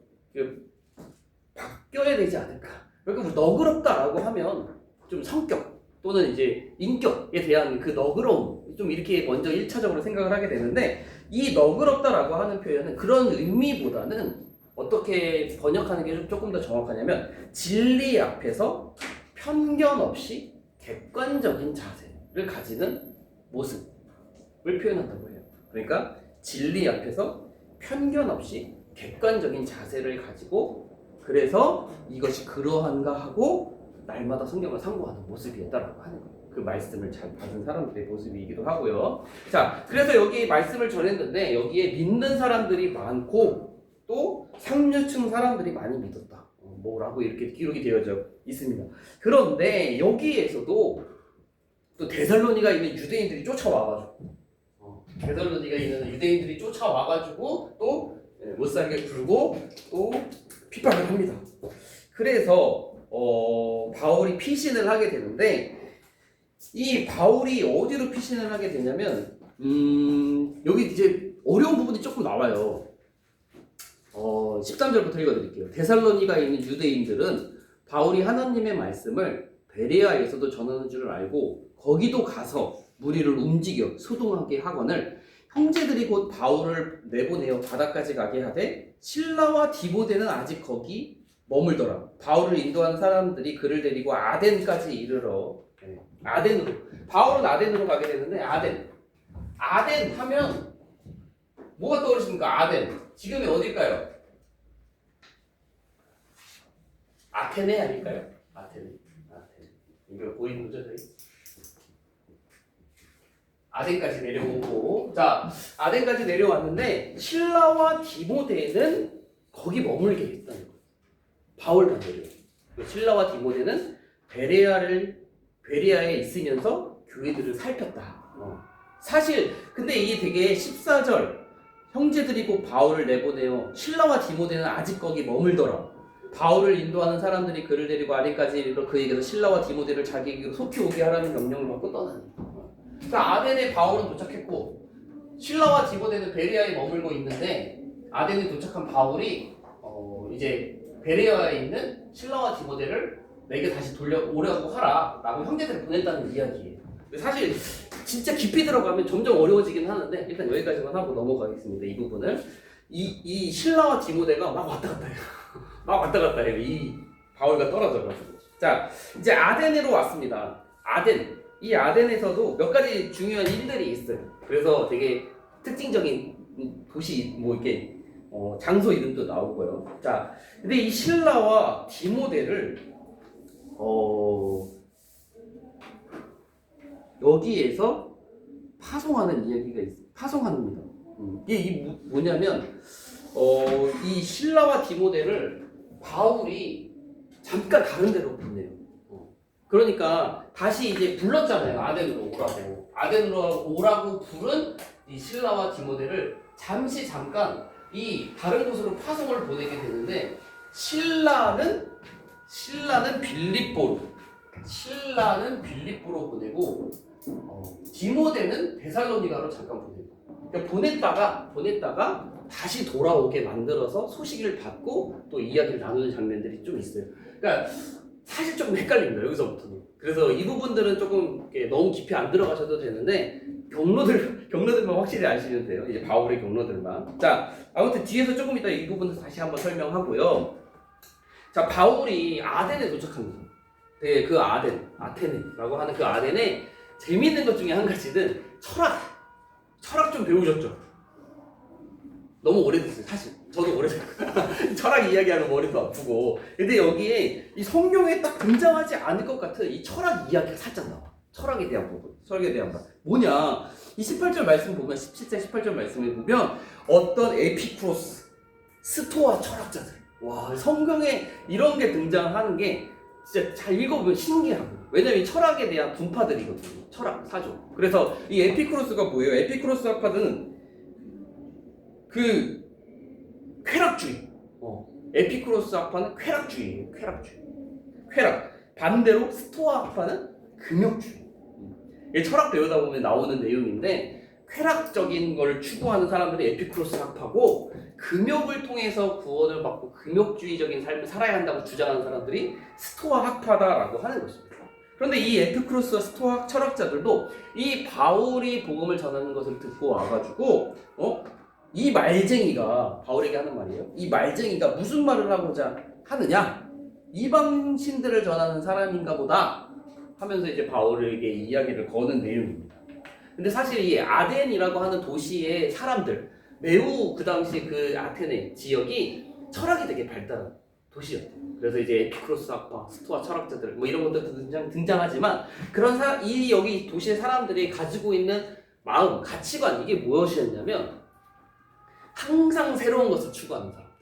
바뀌어야 되지 않을까. 그러니까 너그럽다라고 하면 좀 성격 또는 이제 인격에 대한 그 너그러움 좀 이렇게 먼저 1차적으로 생각을 하게 되는데 이 너그럽다라고 하는 표현은 그런 의미보다는 어떻게 번역하는 게 조금 더 정확하냐면 진리 앞에서 편견 없이 객관적인 자세를 가지는 모습을 표현한다고 해요. 그러니까 진리 앞에서 편견 없이 객관적인 자세를 가지고 그래서 이것이 그러한가 하고 날마다 성경을 상고하는 모습이었다라고 하는 거예요. 그 말씀을 잘 받은 사람들의 모습이기도 하고요. 자, 그래서 여기 말씀을 전했는데 여기에 믿는 사람들이 많고 또 상류층 사람들이 많이 믿었다. 뭐라고 이렇게 기록이 되어져 있습니다. 그런데 여기에서도 또 데살로니가에 있는 유대인들이 쫓아와가지고 또 못살게 굴고 또 핍박을 합니다. 그래서 바울이 피신을 하게 되는데 이 바울이 어디로 피신을 하게 되냐면 여기 이제 어려운 부분이 조금 나와요. 13절부터 읽어드릴게요. 데살로니가에 있는 유대인들은 바울이 하나님의 말씀을 베레아에서도 전하는 줄 알고 거기도 가서 무리를 움직여 소동하게 하거늘 형제들이 곧 바울을 내보내어 바다까지 가게 하되 실라와 디모데는 아직 거기 머물더라. 바울을 인도하는 사람들이 그를 데리고 아덴까지 이르러 아덴으로 바울은 아덴으로 가게 되는데 아덴 하면 뭐가 떠오르십니까? 아덴 지금이 어딜까요? 아테네 아닐까요? 아테네 이거 보이는 거죠 저희? 아덴까지 내려오고 자 아덴까지 내려왔는데 실라와 디모데는 거기 머물게 했다는 거예요. 바울만 내려요. 실라와 디모데는 베레아에 있으면서 교회들을 살폈다. 사실 근데 이게 되게 14절 형제들이 곧 바울을 내보내어 실라와 디모데는 아직 거기 머물더라. 바울을 인도하는 사람들이 그를 데리고 아덴까지 이르러 그에게서 실라와 디모데를 자기에게로 속히 오게 하라는 명령을 받고 떠나니. 그러니까 아덴에 바울은 도착했고 실라와 디모데는 베레아에 머물고 있는데 아덴에 도착한 바울이 이제 베레아에 있는 실라와 디모데를 내게 다시 돌려오려고 하라라고 형제들을 보냈다는 이야기예요. 사실 진짜 깊이 들어가면 점점 어려워지긴 하는데 일단 여기까지만 하고 넘어가겠습니다. 이 부분을 이 실라와 디모데가 막 왔다 갔다 해요. 막 왔다 갔다 해요. 이 바울과 떨어져가지고. 자, 이제 아덴으로 왔습니다. 이 아덴에서도 몇 가지 중요한 일들이 있어요. 그래서 되게 특징적인 도시 뭐 이렇게 장소 이름도 나오고요. 자, 근데 이 실라와 디모데를 여기에서 파송하는 이야기가 있어요. 파송합니다. 이게 뭐냐면 이 실라와 디모데를 바울이 잠깐 다른 데로 보내요. 그러니까 다시 이제 불렀잖아요. 아덴으로 오라고. 아덴으로 오라고 부른 이 실라와 디모데를 잠깐 이 다른 곳으로 파송을 보내게 되는데 신라는 빌립보로 보내고 디모데는 데살로니가로 잠깐 보내고 그러니까 보냈다가 다시 돌아오게 만들어서 소식을 받고 또 이야기를 나누는 장면들이 좀 있어요. 그러니까 사실 조금 헷갈립니다. 여기서부터는. 그래서 이 부분들은 조금 너무 깊이 안 들어가셔도 되는데 경로들만 확실히 아시면 돼요. 이제 바울의 경로들만. 자, 아무튼 뒤에서 조금 이따 이 부분을 다시 한번 설명하고요. 자, 바울이 아덴에 도착합니다. 네, 그 아테네라고 하는 그 아덴에 재미있는 것 중에 한 가지는 철학 좀 배우셨죠? 너무 오래됐어요, 사실. 저도 오래됐어요. 철학 이야기하면 머리도 아프고. 근데 여기에 이 성경에 딱 등장하지 않을 것 같은 이 철학 이야기가 살짝 나와. 철학에 대한 부분. 뭐냐? 이 18절 말씀 보면, 17절 18절 말씀을 보면 어떤 에피쿠로스, 스토아 철학자들. 와, 성경에 이런 게 등장하는 게 진짜 잘 읽어보면 신기하고. 왜냐면 이 철학에 대한 분파들이거든요. 철학, 사조. 그래서 이 에피쿠로스가 뭐예요? 에피쿠로스 학파는 그 쾌락주의. 에피쿠로스 학파는 쾌락주의예요. 쾌락. 반대로 스토아 학파는 금욕주의. 철학 배우다 보면 나오는 내용인데 쾌락적인 걸 추구하는 사람들이 에피쿠로스 학파고 금욕을 통해서 구원을 받고 금욕주의적인 삶을 살아야 한다고 주장하는 사람들이 스토아 학파다라고 하는 것입니다. 그런데 이 에피쿠로스와 스토아 철학자들도 이 바울이 복음을 전하는 것을 듣고 와가지고 이 말쟁이가 바울에게 하는 말이에요. 이 말쟁이가 무슨 말을 하고자 하느냐? 이방신들을 전하는 사람인가 보다 하면서 이제 바울에게 이야기를 거는 내용입니다. 근데 사실 이 아덴이라고 하는 도시의 사람들 매우 그 당시 그 아테네 지역이 철학이 되게 발달한 도시였대요. 그래서 이제 에피쿠로스 학파, 스토아 철학자들 뭐 이런 것도 등장하지만 그런 여기 도시의 사람들이 가지고 있는 마음, 가치관 이게 무엇이었냐면 항상 새로운 것을 추구하는 사람들.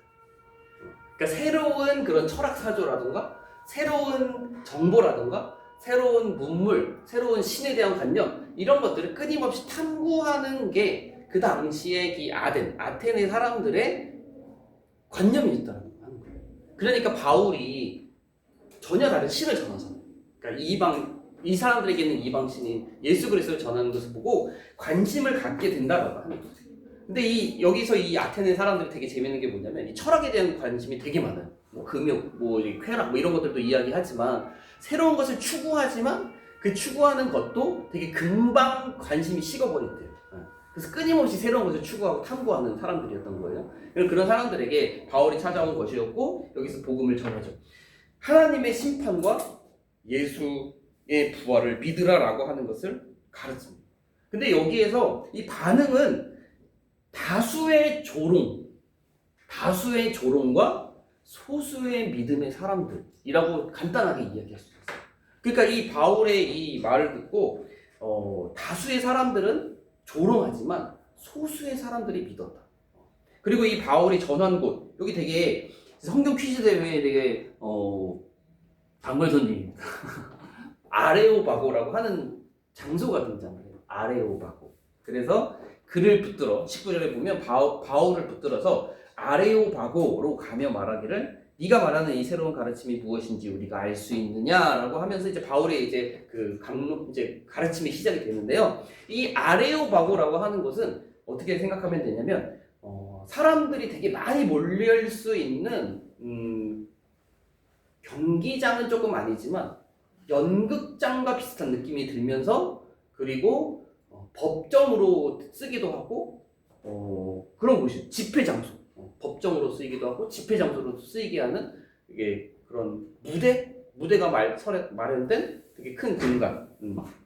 그러니까 새로운 그런 철학 사조라든가 새로운 정보라든가 새로운 문물, 새로운 신에 대한 관념 이런 것들을 끊임없이 탐구하는 게 그 당시에 이 아테네 사람들의 관념이었다는 거예요. 그러니까 바울이 전혀 다른 신을 전하잖아요. 그러니까 이 사람들에게는 이방 신인 예수 그리스도를 전하는 것을 보고 관심을 갖게 된다라고 하는 거죠. 근데 여기서 이 아테네 사람들이 되게 재밌는 게 뭐냐면 이 철학에 대한 관심이 되게 많아요. 뭐 금욕, 뭐 쾌락, 뭐 이런 것들도 이야기하지만 새로운 것을 추구하지만 그 추구하는 것도 되게 금방 관심이 식어버린대요. 그래서 끊임없이 새로운 것을 추구하고 탐구하는 사람들이었던 거예요. 그런 사람들에게 바울이 찾아온 것이었고 여기서 복음을 전하죠. 하나님의 심판과 예수의 부활을 믿으라라고 하는 것을 가르칩니다. 근데 여기에서 이 반응은 다수의 조롱과 소수의 믿음의 사람들이라고 간단하게 이야기할 수 있어요. 그러니까 이 바울의 이 말을 듣고 다수의 사람들은 조롱하지만 소수의 사람들이 믿었다. 그리고 이 바울이 전한 곳 여기 되게 성경 퀴즈 대회에 되게 단골손님입니다. 아레오바고라고 하는 장소가 등장해요. 아레오바고. 그래서 그를 붙들어 19절에 보면 바울을 붙들어서 아레오바고로 가며 말하기를 네가 말하는 이 새로운 가르침이 무엇인지 우리가 알 수 있느냐라고 하면서 이제 바울의 이제 그 강론 이제 가르침이 시작이 되는데요. 이 아레오바고라고 하는 것은 어떻게 생각하면 되냐면 사람들이 되게 많이 몰릴 수 있는 경기장은 조금 아니지만 연극장과 비슷한 느낌이 들면서 그리고 법정으로 쓰기도 하고 그런 곳이 집회 장소 법정으로 쓰이기도 하고 집회 장소로 쓰이게 하는 이게 그런 무대가 마련된 되게 큰 공간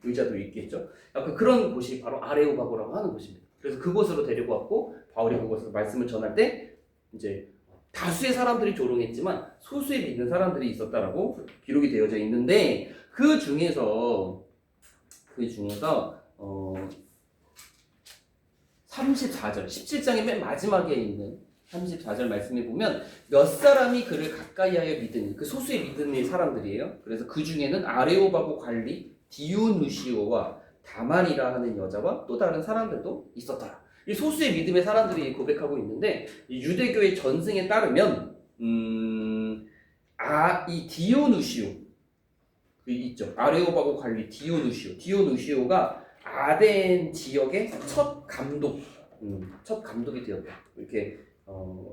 의자도 있겠죠. 약간 그런 곳이 바로 아레오바고라고 하는 곳입니다. 그래서 그곳으로 데리고 왔고 바울이 그곳에서 말씀을 전할 때 이제 다수의 사람들이 조롱했지만 소수의 믿는 사람들이 있었다라고 기록이 되어져 있는데 그 중에서 34절 17장의 맨 마지막에 있는 34절 말씀에 보면 몇 사람이 그를 가까이하여 믿으니 그 소수의 믿는 사람들이에요. 그래서 그 중에는 아레오바고 관리 디오누시오와 다만이라 하는 여자와 또 다른 사람들도 있었더라. 이 소수의 믿음의 사람들이 고백하고 있는데 이 유대교의 전승에 따르면 이 디오누시오 있죠. 아레오바고 관리 디오누시오가 아덴 지역의 첫 감독이 되었다. 이렇게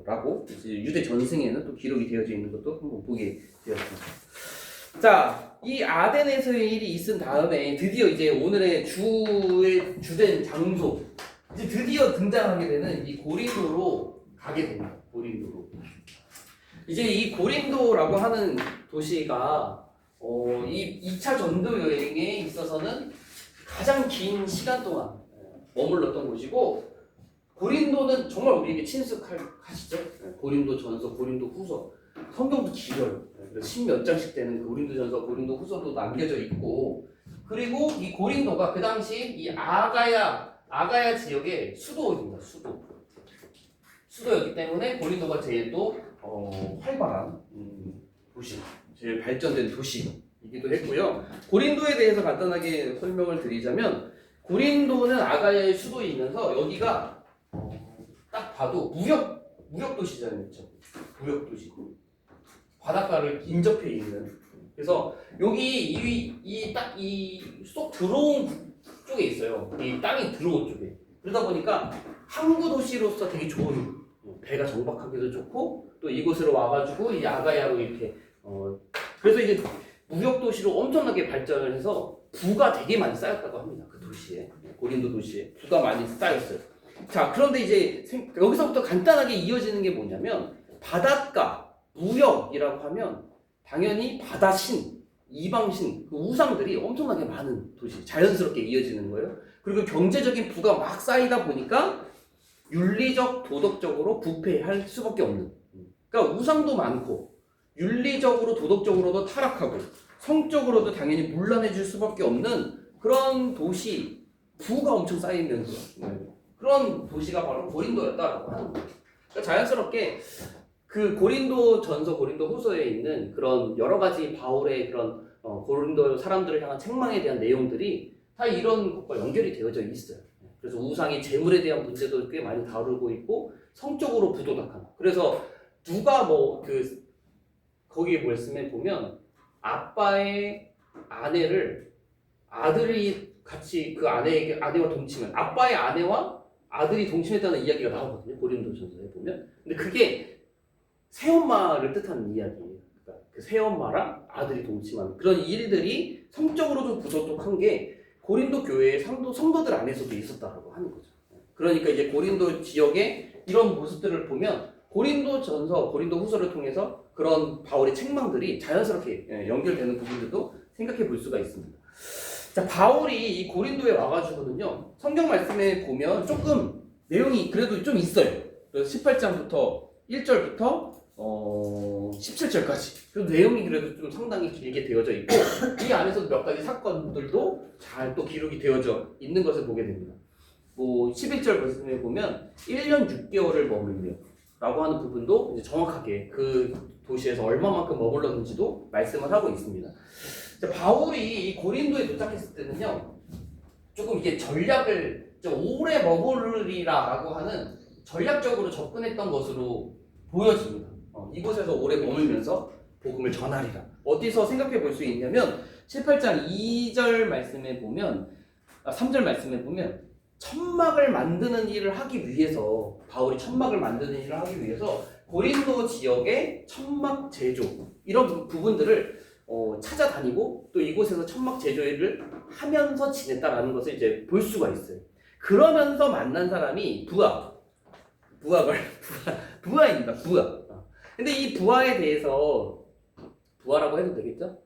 라고 이제 유대 전승에는 또 기록이 되어져 있는 것도 한번 보게 되었습니다. 자, 이 아덴에서의 일이 있은 다음에 드디어 이제 오늘의 주된 장소 이제 드디어 등장하게 되는 이 고린도로 가게 됩니다. 고린도로. 이제 이 고린도라고 하는 도시가 이 2차 전도 여행에 있어서는 가장 긴 시간 동안 머물렀던 곳이고 고린도는 정말 우리에게 친숙하시죠? 고린도 전서, 고린도 후서 성경도 길어요. 그래서 10몇 장씩 되는 그 고린도 전서, 고린도 후서도 남겨져 있고 그리고 이 고린도가 그 당시 이 아가야 지역의 수도입니다. 수도였기 때문에 고린도가 제일 또 활발한 도시, 제일 발전된 도시이기도 했고요. 고린도에 대해서 간단하게 설명을 드리자면 고린도는 아가야의 수도이면서 여기가 딱 봐도 무역 도시잖아요. 무역 도시. 바닷가를 인접해 있는. 그래서 여기 이 쏙 들어온 쪽에 있어요. 이 땅이 들어온 쪽에. 그러다 보니까 항구 도시로서 되게 좋은 배가 정박하기도 좋고 또 이곳으로 와가지고 이 아가야로 이렇게 그래서 이제 무역 도시로 엄청나게 발전을 해서 부가 되게 많이 쌓였다고 합니다. 그 도시에 고린도 도시에 부가 많이 쌓였어요. 자, 그런데 이제 여기서부터 간단하게 이어지는 게 뭐냐면 바닷가, 무역이라고 하면 당연히 바다신, 이방신, 그 우상들이 엄청나게 많은 도시, 자연스럽게 이어지는 거예요. 그리고 경제적인 부가 막 쌓이다 보니까 윤리적, 도덕적으로 부패할 수밖에 없는. 그러니까 우상도 많고 윤리적으로, 도덕적으로도 타락하고 성적으로도 당연히 문란해질 수밖에 없는 그런 도시, 부가 엄청 쌓이면서 그런 도시가 바로 고린도였다라고 하는 거예요. 그러니까 자연스럽게 그 고린도 전서, 고린도 후서에 있는 그런 여러 가지 바울의 그런 고린도 사람들을 향한 책망에 대한 내용들이 다 이런 것과 연결이 되어져 있어요. 그래서 우상의 재물에 대한 문제도 꽤 많이 다루고 있고 성적으로 부도덕한. 그래서 누가 거기 말씀에 보면 아빠의 아내를 아들이 같이 그 아내와 동침한 아빠의 아내와 아들이 동침했다는 이야기가 나오거든요. 고린도 전서에 보면. 근데 그게 새엄마를 뜻하는 이야기예요. 그러니까 그 새엄마랑 아들이 동침하는 그런 일들이 성적으로도 부도덕한 게 고린도 교회의 성도들 안에서도 있었다라고 하는 거죠. 그러니까 이제 고린도 지역의 이런 모습들을 보면 고린도 전서, 고린도 후서를 통해서 그런 바울의 책망들이 자연스럽게 연결되는 부분들도 생각해 볼 수가 있습니다. 자, 바울이 이 고린도에 와가지고는요, 성경 말씀에 보면 조금 내용이 그래도 좀 있어요. 그래서 18장부터 1절부터 17절까지. 그 내용이 그래도 좀 상당히 길게 되어져 있고, 이 안에서도 몇 가지 사건들도 잘 또 기록이 되어져 있는 것을 보게 됩니다. 11절 말씀에 보면 1년 6개월을 머물며 라고 하는 부분도 이제 정확하게 그 도시에서 얼마만큼 머물렀는지도 말씀을 하고 있습니다. 바울이 이 고린도에 도착했을 때는요, 조금 이게 전략을 이제 오래 머무르리라라고 하는 전략적으로 접근했던 것으로 보여집니다. 이곳에서 오래 머물면서 복음을 전하리라. 어디서 생각해 볼 수 있냐면 18장 2절 말씀에 보면 3절 말씀에 보면 천막을 만드는 일을 하기 위해서 바울이 천막을 만드는 일을 하기 위해서 고린도 지역의 천막 제조 이런 부분들을 찾아다니고 또 이곳에서 천막 제조 일을 하면서 지냈다라는 것을 이제 볼 수가 있어요. 그러면서 만난 사람이 부하입니다. 부하. 근데 이 부하에 대해서 부하라고 해도 되겠죠?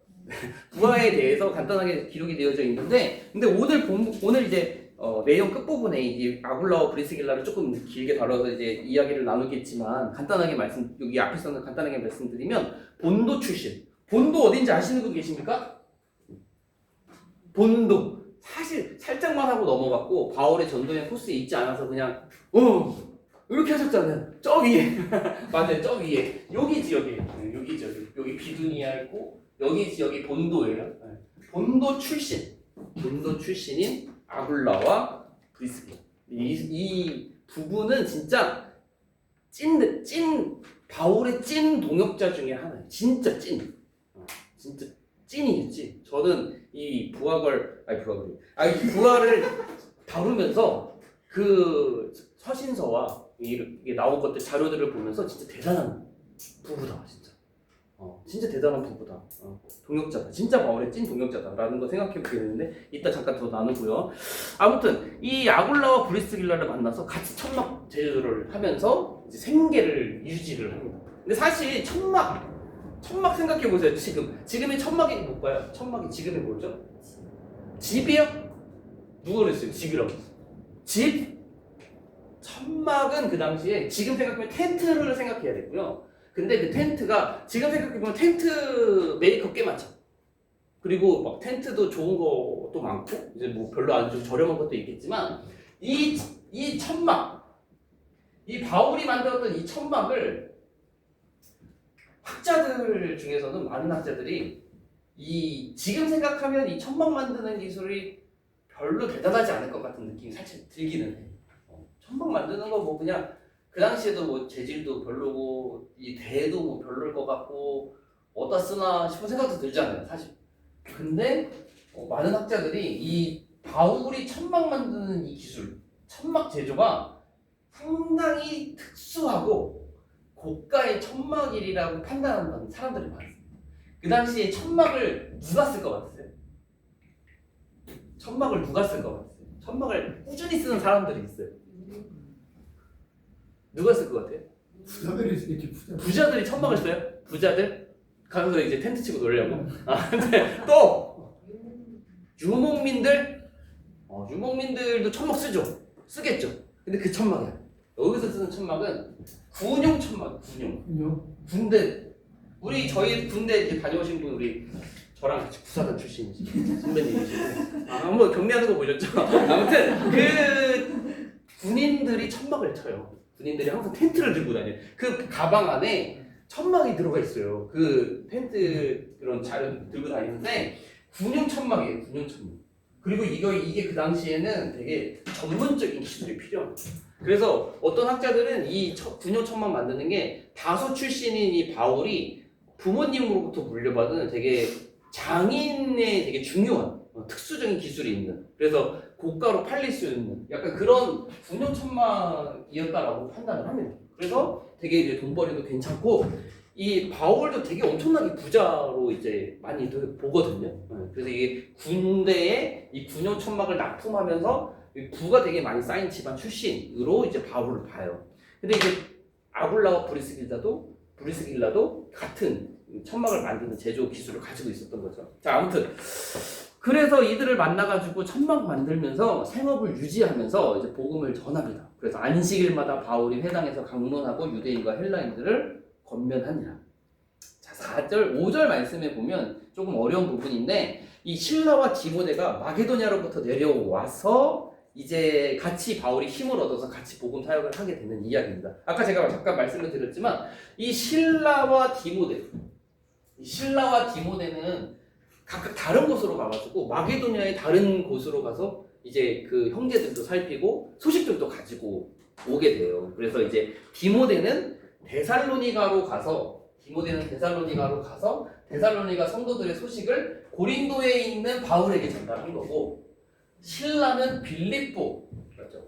부하에 대해서 간단하게 기록이 되어져 있는데, 근데 오늘 이제 내용 끝부분에 이 아굴라와 브리스길라를 조금 길게 다뤄서 이제 이야기를 나누겠지만 간단하게 여기 앞에서는 간단하게 말씀드리면 본도 출신. 본도 어딘지 아시는 분 계십니까? 본도. 사실 살짝만 하고 넘어갔고 바울의 전도행 코스에 있지 않아서 그냥 이렇게 하셨잖아요. 저 위에. 맞아요. 저 위에. 여기 지역이에요. 여기 지역. 여기 비두니아 있고 여기 지역이 본도예요. 본도 출신인 아굴라와 브리스길라. 이 부분은 진짜 찐 바울의 찐 동역자 중에 하나예요. 진짜 찐. 진짜 찐이겠지. 저는 이 부하를 다루면서 그 서신서와 이게 나온 것들 자료들을 보면서 진짜 대단한 부부다 진짜. 진짜 대단한 부부다. 동역자다. 진짜 바울의 찐 동역자다라는 거 생각해보게 되는데 이따 잠깐 더 나누고요. 아무튼 이 아굴라와 브리스길라를 만나서 같이 천막 제조를 하면서 이제 생계를 유지를 합니다. 근데 사실 천막 생각해보세요. 지금의 천막이 뭘까요? 천막이 지금의 뭐죠? 집이요? 누가 그랬어요? 집이라고. 집? 천막은 그 당시에 지금 생각하면 텐트를 생각해야 되고요. 근데 그 텐트가 지금 생각해보면 텐트 메이커 꽤 많죠. 그리고 막 텐트도 좋은 것도 많고 이제 뭐 별로 안 좀 저렴한 것도 있겠지만 이 천막, 이 바울이 만들었던 이 천막을 학자들 중에서는 많은 학자들이 지금 생각하면 이 천막 만드는 기술이 별로 대단하지 않을 것 같은 느낌이 살짝 들기는 해. 천막 만드는 거 뭐 그냥 그 당시에도 뭐 재질도 별로고 이 대도 뭐 별로일 것 같고 어디다 쓰나 싶은 생각도 들잖아요, 사실. 근데 많은 학자들이 이 바울이 천막 만드는 이 기술, 천막 제조가 상당히 특수하고 고가의 천막일이라고 판단하는 사람들이 많습니다. 그 당시에 천막을 누가 쓸 것 같으세요? 천막을 누가 쓸 것 같으세요? 천막을 꾸준히 쓰는 사람들이 있어요. 누가 쓸 것 같아요? 부자들이 쓰겠지. 부자들이 천막을 써요? 부자들? 가서 이제 텐트 치고 놀려고. 근데 또 유목민들도 천막 쓰겠죠. 근데 그 천막이야. 여기서 쓰는 천막은 군용 천막이에요. 군대. 저희 군대 이제 다녀오신 분 저랑 같이 구사단 출신이시죠. 선배님이시고. 한번 경례하는 거 보셨죠? 아무튼 그 군인들이 천막을 쳐요. 군인들이 항상 텐트를 들고 다녀요. 그 가방 안에 천막이 들어가 있어요. 그 텐트 그런 자료 들고 다니는데 군용 천막이에요. 군용 천막. 그리고 이게 그 당시에는 되게 전문적인 기술이 필요합니다. 그래서 어떤 학자들은 이 군용 천막 만드는 게 다소 출신인 이 바울이 부모님으로부터 물려받은 되게 장인의 되게 중요한 특수적인 기술이 있는, 그래서 고가로 팔릴 수 있는 약간 그런 군용 천막이었다라고 판단을 합니다. 그래서 되게 이제 돈벌이도 괜찮고 이 바울도 되게 엄청나게 부자로 이제 많이 보거든요. 그래서 이게 군대에 이 군용 천막을 납품하면서 부가 되게 많이 쌓인 집안 출신으로 이제 바울을 봐요. 근데 이제 아굴라와 브리스길라도 같은 천막을 만드는 제조 기술을 가지고 있었던 거죠. 자, 아무튼 그래서 이들을 만나가지고 천막 만들면서 생업을 유지하면서 이제 복음을 전합니다. 그래서 안식일마다 바울이 회당에서 강론하고 유대인과 헬라인들을 권면하니라. 자, 4절, 5절 말씀에 보면 조금 어려운 부분인데 이 실라와 디모데가 마게도냐로부터 내려와서 이제 같이 바울이 힘을 얻어서 같이 복음 사역을 하게 되는 이야기입니다. 아까 제가 잠깐 말씀을 드렸지만 이 실라와 디모데는 각각 다른 곳으로 가가지고 마게도냐의 다른 곳으로 가서 이제 그 형제들도 살피고 소식들도 가지고 오게 돼요. 그래서 이제 디모데는 데살로니가로 가서 데살로니가 성도들의 소식을 고린도에 있는 바울에게 전달한 거고, 신라는 빌립보, 맞죠?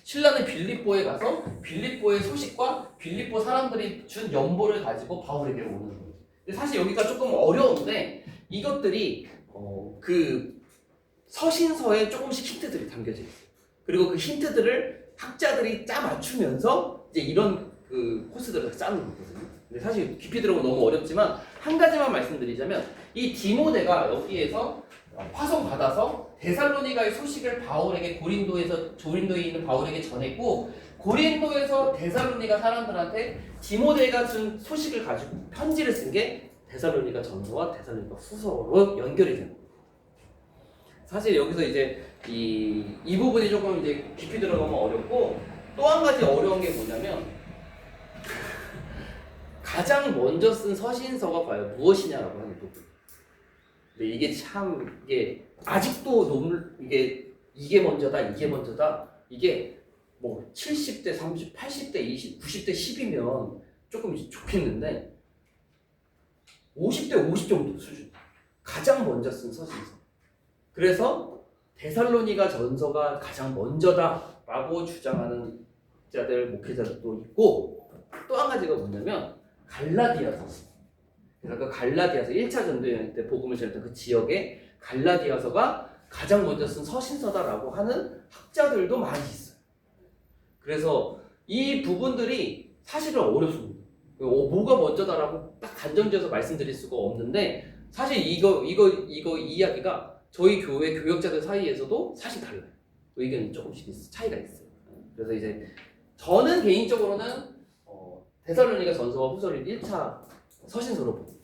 신라는 빌립보에 가서 빌립보의 소식과 빌립보 사람들이 준 연보를 가지고 바울에게 오는 거예요. 근데 사실 여기가 조금 어려운데 이것들이 그 서신서에 조금씩 힌트들이 담겨져 있어요. 그리고 그 힌트들을 학자들이 짜 맞추면서 이제 이런 그 코스들을 짜는 거거든요. 근데 사실 깊이 들어가면 너무 어렵지만 한 가지만 말씀드리자면 이 디모데가 여기에서 파송 받아서 데살로니가의 소식을 바울에게 고린도에 있는 바울에게 전했고, 고린도에서 데살로니가 사람들한테 디모데가 준 소식을 가지고 편지를 쓴 게 데살로니가 전서와 데살로니가 후서로 연결이 되는 거예요. 사실 여기서 이제 이 부분이 조금 이제 깊이 들어가면 어렵고, 또 한 가지 어려운 게 뭐냐면 가장 먼저 쓴 서신서가 과연 무엇이냐라고 하는 부분. 근데 이게 참 아직도 이게 먼저다 이게 뭐 70대 30, 80대 20, 90대 10이면 조금 좋겠는데 50대 50 정도 수준. 가장 먼저 쓴 서신서. 그래서 데살로니가 전서가 가장 먼저다라고 주장하는 목회자들도 있고, 또 한 가지가 뭐냐면 갈라디아서. 그래서 그 갈라디아서 1차 전도여행 때 복음을 전했던 그 지역에 갈라디아서가 가장 먼저 쓴 서신서다라고 하는 학자들도 많이 있어요. 그래서 이 부분들이 사실은 어렵습니다. 뭐가 먼저다라고 딱 단정지어서 말씀드릴 수가 없는데, 사실 이 이야기가 저희 교회 교역자들 사이에서도 사실 달라요. 의견이 조금씩 차이가 있어요. 그래서 이제 저는 개인적으로는 데살로니가 전서와 후서를 1차 서신서로 봅니다.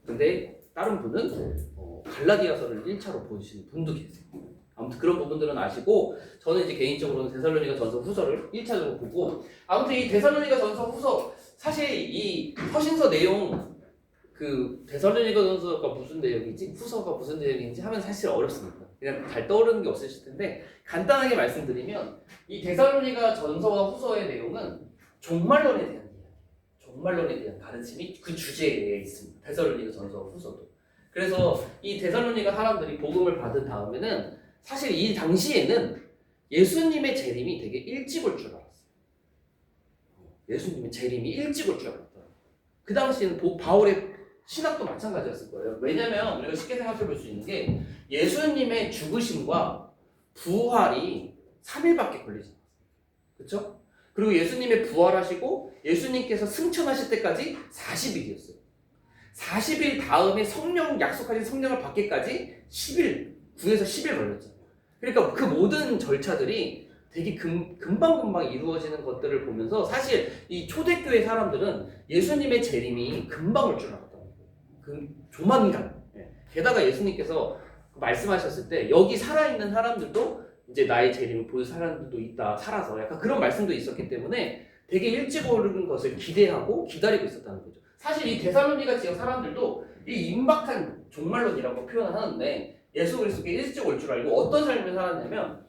근데 다른 분은 갈라디아서를 1차로 보시는 분도 계세요. 아무튼 그런 부분들은 아시고, 저는 이제 개인적으로는 데살로니가 전서 후서를 1차적으로 보고, 아무튼 이 데살로니가 전서 후서, 사실 이 서신서 내용, 그 데살로니가 전서가 무슨 내용이지, 후서가 무슨 내용인지 하면 사실 어렵습니다. 그냥 잘 떠오르는 게 없으실 텐데, 간단하게 말씀드리면 이 데살로니가 전서와 후서의 내용은 종말론에 대한 종말론에 대한 가르침이 그 주제에 있습니다. 데살로니가 전서와 후서도. 그래서 이 데살로니가 사람들이 복음을 받은 다음에는 사실 이 당시에는 예수님의 재림이 되게 일찍 올 줄 알았어요. 예수님의 재림이 일찍 올 줄 알았더라고요. 그 당시에는 바울의 신학도 마찬가지였을 거예요. 왜냐면 우리가 쉽게 생각해 볼 수 있는 게 예수님의 죽으심과 부활이 3일밖에 걸리지 않았어요. 그렇죠? 그리고 예수님의 부활하시고 예수님께서 승천하실 때까지 40일이었어요. 40일 다음에 약속하신 성령을 받기까지 10일, 9에서 10일 걸렸잖아요. 그러니까 그 모든 절차들이 되게 금방금방 이루어지는 것들을 보면서 사실 이 초대교회 사람들은 예수님의 재림이 금방 올 줄 알았다는 거예요. 조만간. 게다가 예수님께서 말씀하셨을 때 여기 살아있는 사람들도 이제 나의 재림을 볼 사람들도 있다, 살아서 약간 그런 말씀도 있었기 때문에 되게 일찍 오르는 것을 기대하고 기다리고 있었다는 거죠. 사실 이 데살로니가 지역 사람들도 이 임박한 종말론이라고 표현을 하는데, 예수 그리스도께 일찍 올 줄 알고 어떤 삶을 살았냐면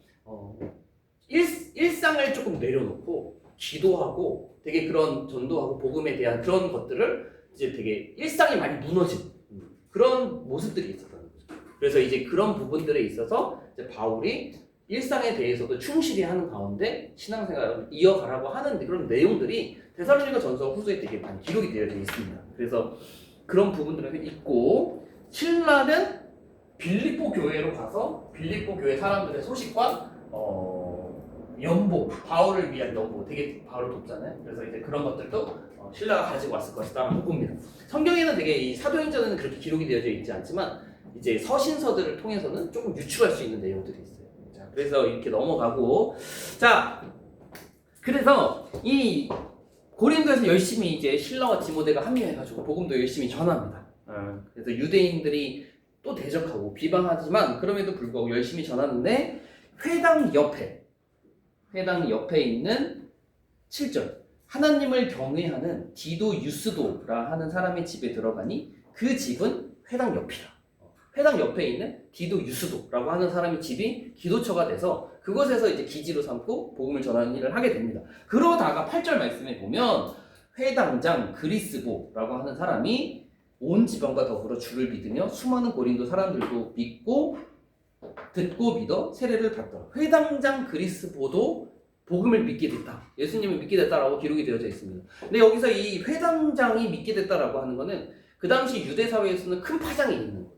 일상을 조금 내려놓고 기도하고 되게 그런 전도하고 복음에 대한 그런 것들을 이제 되게 일상이 많이 무너진 그런 모습들이 있었다는 거죠. 그래서 이제 그런 부분들에 있어서 이제 바울이 일상에 대해서도 충실히 하는 가운데 신앙생활을 이어가라고 하는 그런 내용들이 데살로니가 전서와 후서에 되게 많이 기록이 되어 있습니다. 그래서 그런 부분들은 있고, 신라는 빌립보 교회로 가서 빌립보 교회 사람들의 소식과 연보, 바울을 위한 연보, 되게 바울을 돕잖아요. 그래서 이제 그런 것들도 신라가 가지고 왔을 것이다라고 봅니다. 성경에는 되게 이 사도행전에는 그렇게 기록이 되어져 있지 않지만 이제 서신서들을 통해서는 조금 유추할 수 있는 내용들이 있어요. 자, 그래서 이렇게 넘어가고, 자, 그래서 이 고린도에서 열심히 이제 신라와 디모데가 합류해가지고 복음도 열심히 전합니다. 그래서 유대인들이 또 대적하고 비방하지만 그럼에도 불구하고 열심히 전하는데, 회당 옆에 있는 7절, 하나님을 경외하는 디도 유스도라 하는 사람의 집에 들어가니 그 집은 회당 옆이라. 회당 옆에 있는 디도 유스도라고 하는 사람의 집이 기도처가 돼서 그곳에서 이제 기지로 삼고 복음을 전하는 일을 하게 됩니다. 그러다가 8절 말씀에 보면 회당장 그리스보라고 하는 사람이 온 지방과 더불어 주를 믿으며 수많은 고린도 사람들도 믿고 듣고 믿어 세례를 받더라. 회당장 그리스보도 복음을 믿게 됐다. 예수님을 믿게 됐다라고 기록이 되어져 있습니다. 근데 여기서 이 회당장이 믿게 됐다라고 하는 거는 그 당시 유대 사회에서는 큰 파장이 있는 거예요.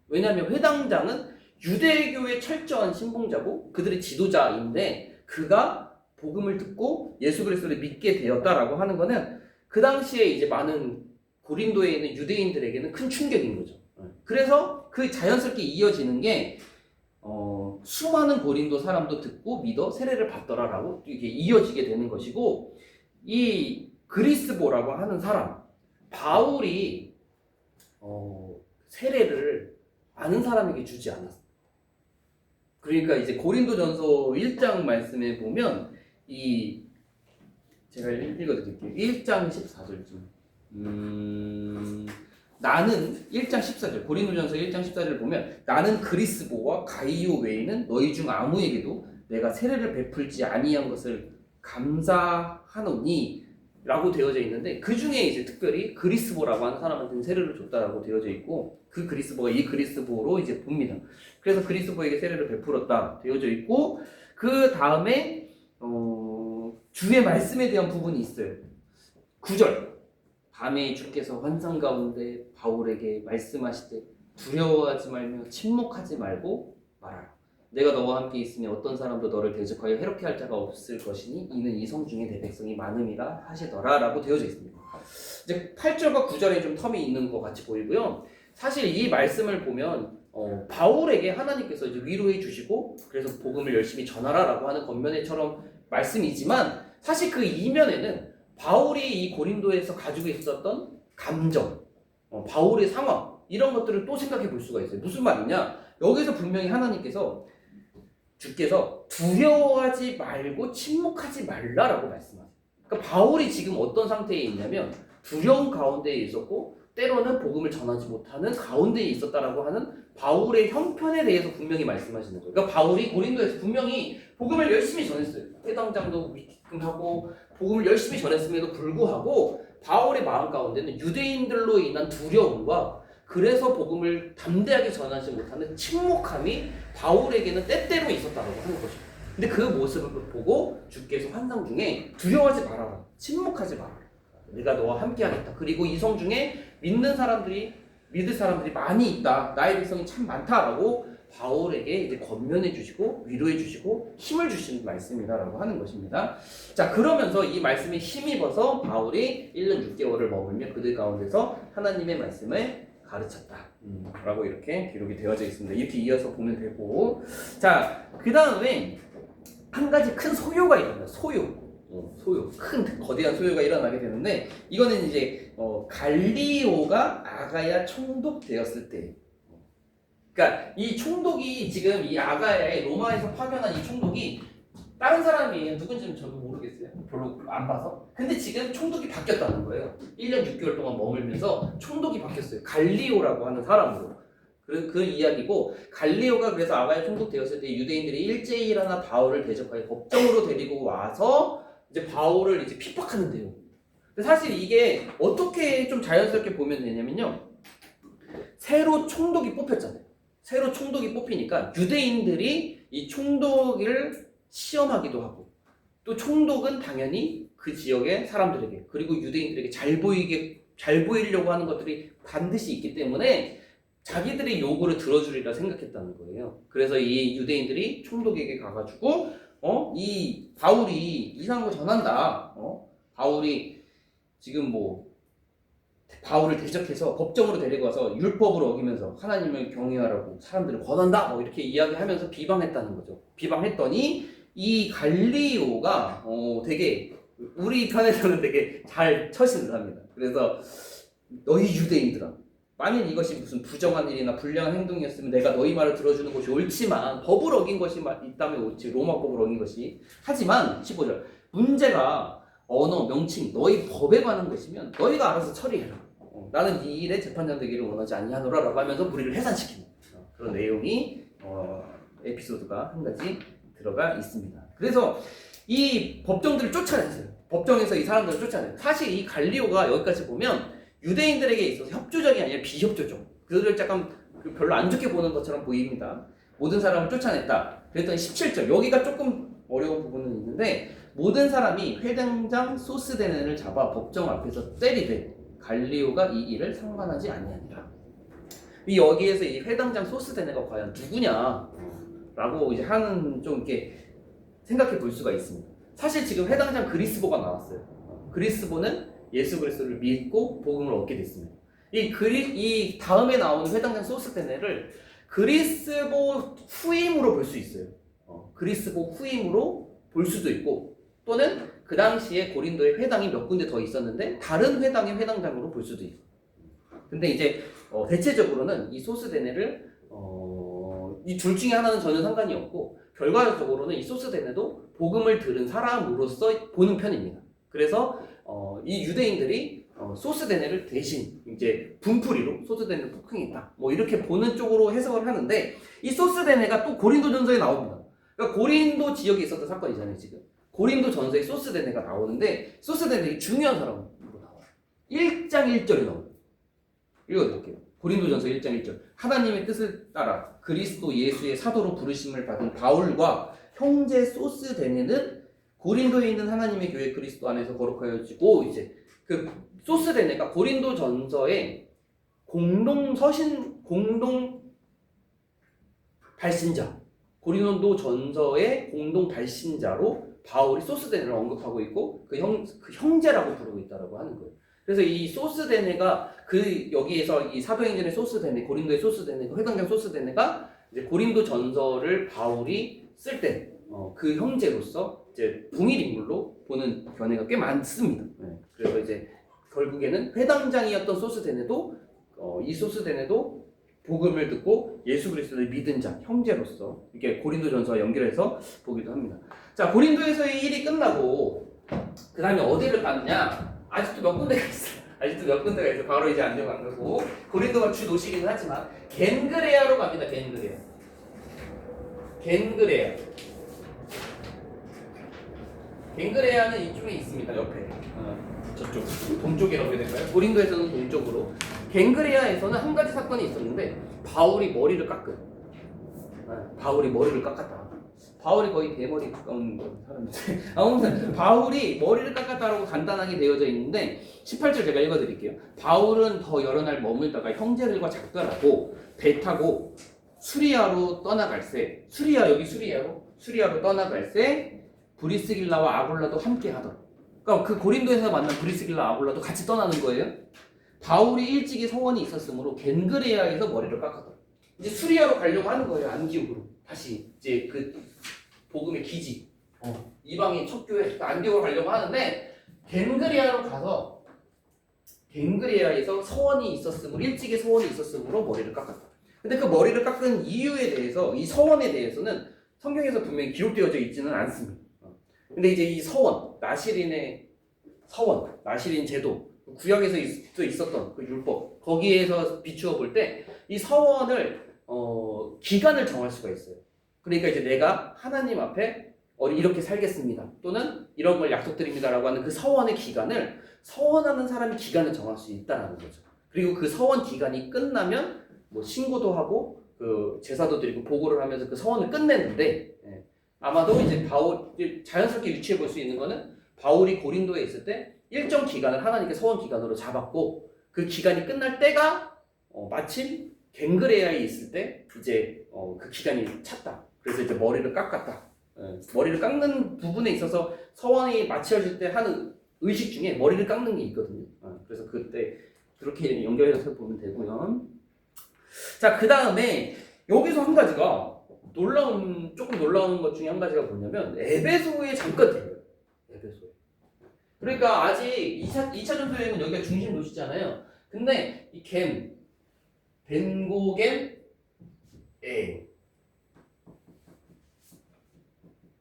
왜냐하면 회당장은 유대교의 철저한 신봉자고 그들의 지도자인데 그가 복음을 듣고 예수 그리스도를 믿게 되었다라고 하는 거는 그 당시에 이제 많은 고린도에 있는 유대인들에게는 큰 충격인 거죠. 그래서 그 자연스럽게 이어지는 게 수많은 고린도 사람도 듣고 믿어 세례를 받더라라고 이게 이어지게 되는 것이고 이 그리스보라고 하는 사람 바울이 세례를 아는 사람에게 주지 않았어. 그러니까 이제 고린도전서 1장 말씀에 보면 제가 읽어드릴게요. 1장 14절쯤. 나는 1장 14절 고린도전서 1장 14절을 보면 나는 그리스보와 가이오 외에는 너희 중 아무에게도 내가 세례를 베풀지 아니한 것을 감사하노니 라고 되어져 있는데 그 중에 이제 특별히 그리스보라고 하는 사람한테는 세례를 줬다라고 되어져 있고 그 그리스보가 이 그리스보로 이제 봅니다. 그래서 그리스보에게 세례를 베풀었다 되어져 있고 그 다음에 주의 말씀에 대한 부분이 있어요. 9절 밤에 주께서 환상 가운데 바울에게 말씀하시되 두려워하지 말며 침묵하지 말고 말하라. 내가 너와 함께 있으니 어떤 사람도 너를 대적하여 해롭게 할 자가 없을 것이니 이는 이 성 중에 내 백성이 많음이라 하시더라 라고 되어져 있습니다. 이제 8절과 9절에 좀 텀이 있는 것 같이 보이고요. 사실 이 말씀을 보면 바울에게 하나님께서 이제 위로해 주시고 그래서 복음을 열심히 전하라 라고 하는 권면회처럼 말씀이지만 사실 그 이면에는 바울이 이 고린도에서 가지고 있었던 감정, 바울의 상황 이런 것들을 또 생각해 볼 수가 있어요. 무슨 말이냐? 여기서 분명히 주께서 두려워하지 말고 침묵하지 말라라고 말씀하세요. 그러니까 바울이 지금 어떤 상태에 있냐면 두려움 가운데에 있었고 때로는 복음을 전하지 못하는 가운데에 있었다라고 하는 바울의 형편에 대해서 분명히 말씀하시는 거예요. 그러니까 바울이 고린도에서 분명히 복음을 열심히 전했어요. 회당장도 미팅하고 복음을 열심히 전했음에도 불구하고 바울의 마음 가운데는 유대인들로 인한 두려움과 그래서 복음을 담대하게 전하지 못하는 침묵함이 바울에게는 때때로 있었다고 하는 거죠. 근데 그 모습을 보고 주께서 환상 중에 두려워하지 말아라. 침묵하지 말아라. 내가 너와 함께 하겠다. 그리고 이 성 중에 믿을 사람들이 많이 있다. 나의 백성이 참 많다라고 바울에게 이제 권면해 주시고 위로해 주시고 힘을 주시는 말씀이다라고 하는 것입니다. 자, 그러면서 이 말씀에 힘입어서 바울이 1년 6개월을 머물며 그들 가운데서 하나님의 말씀을 가르쳤다. 라고 이렇게 기록이 되어져 있습니다. 이렇게 이어서 보면 되고. 자, 그 다음에 한 가지 큰 소요가 일어나요. 소요. 큰 거대한 소요가 일어나게 되는데 이거는 이제 갈리오가 아가야 총독되었을 때. 그러니까 이 총독이 지금 이 아가야의 로마에서 파견한 이 총독이 다른 사람이에요. 누군지는 저도 모르겠어요. 별로 안 봐서. 근데 지금 총독이 바뀌었다는 거예요. 1년 6개월 동안 머물면서 총독이 바뀌었어요. 갈리오라고 하는 사람으로. 그 이야기고 갈리오가 그래서 아가야 총독 되었을 때 유대인들이 일제히 일어나 바울을 대적하여 법정으로 데리고 와서 이제 바울을 이제 핍박하는 내용. 근데 사실 이게 어떻게 좀 자연스럽게 보면 되냐면요. 새로 총독이 뽑혔잖아요. 새로 총독이 뽑히니까 유대인들이 이 총독을 시험하기도 하고 또 총독은 당연히 그 지역의 사람들에게 그리고 유대인들에게 잘 보이려고 하는 것들이 반드시 있기 때문에 자기들의 요구를 들어주리라 생각했다는 거예요. 그래서 이 유대인들이 총독에게 가가지고 이 바울이 이상한 거 전한다. 바울이 지금 바울을 대적해서 법정으로 데리고 와서 율법을 어기면서 하나님을 경외하라고 사람들을 권한다. 이렇게 이야기하면서 비방했다는 거죠. 비방했더니 이 갈리오가 되게 우리 편에서는 되게 잘 처신을 합니다. 그래서 너희 유대인들아, 만일 이것이 무슨 부정한 일이나 불량한 행동이었으면 내가 너희 말을 들어주는 것이 옳지만 법을 어긴 것이 있다면 옳지, 로마법을 어긴 것이. 하지만 15절 문제가 언어, 명칭, 너희 법에 관한 것이면 너희가 알아서 처리해라. 나는 이 일에 재판장 되기를 원하지 아니하노라 라고 하면서 무리를 해산시킵니다. 그런 내용이 에피소드가 한 가지 들어가 있습니다. 그래서 이 법정들을 쫓아냈어요. 법정에서 이 사람들을 쫓아냈어요. 사실 이 갈리오가 여기까지 보면 유대인들에게 있어서 협조적이 아니라 비협조적. 그들을 약간 별로 안 좋게 보는 것처럼 보입니다. 모든 사람을 쫓아냈다. 그랬더니 17절. 여기가 조금 어려운 부분은 있는데 모든 사람이 회당장 소스데네를 잡아 법정 앞에서 때리되 갈리오가 이 일을 상관하지 아니하니라. 이 여기에서 이 회당장 소스데네가 과연 누구냐? 라고 이제 하는 좀 이렇게 생각해 볼 수가 있습니다. 사실 지금 회당장 그리스보가 나왔어요. 그리스보는 예수 그리스도를 믿고 복음을 얻게 됐습니다. 이 다음에 나오는 회당장 소스데네를 그리스보 후임으로 볼 수 있어요. 그리스보 후임으로 볼 수도 있고 또는 그 당시에 고린도에 회당이 몇 군데 더 있었는데 다른 회당의 회당장으로 볼 수도 있고. 근데 이제 대체적으로는 이 소스데네를 이 둘 중에 하나는 전혀 상관이 없고 결과적으로는 이 소스데네도 복음을 들은 사람으로서 보는 편입니다. 그래서 이 유대인들이 소스데네를 대신 이제 분풀이로 소스데네를 폭행했다. 뭐 이렇게 보는 쪽으로 해석을 하는데 이 소스데네가 또 고린도전서에 나옵니다. 그러니까 고린도 지역에 있었던 사건이잖아요, 지금. 고린도 전서에 소스데네가 나오는데 소스데네 되게 중요한 사람으로 나와요. 1장 1절이 나와요. 읽어드릴게요. 고린도전서 1장 1절. 하나님의 뜻을 따라 그리스도 예수의 사도로 부르심을 받은 바울과 형제 소스데네는 고린도에 있는 하나님의 교회 그리스도 안에서 거룩하여지고 이제 그 소스데네가 고린도전서의 공동 발신자, 고린도 전서의 공동 발신자로 바울이 소스데네를 언급하고 있고 그 형제라고 부르고 있다라고 하는 거예요. 그래서 이 소스데네가 여기에서 이 사도행전의 소스데네, 고린도의 소스데네, 회당장 소스데네가 이제 고린도 전서를 바울이 쓸 때 그 형제로서 이제 동일 인물로 보는 견해가 꽤 많습니다. 그래서 이제 결국에는 회당장이었던 소스데네도 이 소스데네도 복음을 듣고 예수 그리스도를 믿은 자, 형제로서 이렇게 고린도전서와 연결해서 보기도 합니다. 자, 고린도에서의 일이 끝나고 그 다음에 어디를 가느냐? 아직도 몇 군데가 있어요. 바로 이제 안녕 안 가고 고린도가 주 도시기는 하지만 겐그레아로 갑니다. 겐그레아는 이쪽에 있습니다. 옆에 저쪽 동쪽이라고 해야 될까요? 고린도에서는 동쪽으로. 겐그레아에서는 한 가지 사건이 있었는데 바울이 머리를 깎았다. 바울이 거의 대머리 가까운 사람인데 아무튼 바울이 머리를 깎았다라고 간단하게 되어져 있는데 18절 제가 읽어드릴게요. 바울은 더 여러 날 머물다가 형제들과 작별하고 배 타고 수리아로 떠나갈새 수리아로 떠나갈새 브리스길라와 아굴라도 함께 하더라. 그러니까 그 고린도에서 만난 브리스길라 아굴라도 같이 떠나는 거예요. 바울이 일찍이 서원이 있었으므로 겐그레아에서 머리를 깎았더라. 이제 수리아로 가려고 하는 거예요. 안디옥으로 다시 이제 그 복음의 기지 이방인 첫 교회 안디옥으로 가려고 하는데 겐그레아로 가서 겐그레아에서 서원이 있었으므로 일찍이 서원이 있었으므로 머리를 깎았다. 근데 그 머리를 깎은 이유에 대해서 이 서원에 대해서는 성경에서 분명히 기록되어져 있지는 않습니다. 근데 이제 이 서원, 나시린의 서원, 나시린 제도, 구약에서 있었던 그 율법, 거기에서 비추어 볼 때 이 서원을 기간을 정할 수가 있어요. 그러니까 이제 내가 하나님 앞에 이렇게 살겠습니다. 또는 이런 걸 약속드립니다라고 하는 그 서원의 기간을 서원하는 사람이 기간을 정할 수 있다라는 거죠. 그리고 그 서원 기간이 끝나면 뭐 신고도 하고 그 제사도 드리고 보고를 하면서 그 서원을 끝내는데 아마도 이제 자연스럽게 유추해 볼 수 있는 거는 바울이 고린도에 있을 때 일정 기간을 하나님께 서원 기간으로 잡았고 그 기간이 끝날 때가 마침 겐그레아에 있을 때 이제 그 기간이 찼다. 그래서 이제 머리를 깎았다. 머리를 깎는 부분에 있어서 서원이 마치어질 때 하는 의식 중에 머리를 깎는 게 있거든요. 그래서 그때 그렇게 연결해서 보면 되고요. 자, 그 다음에 여기서 한 가지가 조금 놀라운 것 중에 한 가지가 뭐냐면 에베소에 잠깐 돼요. 에베소에. 그러니까 아직 2차 전도 여행은 여기가 중심 도시잖아요. 근데 이 벤고겐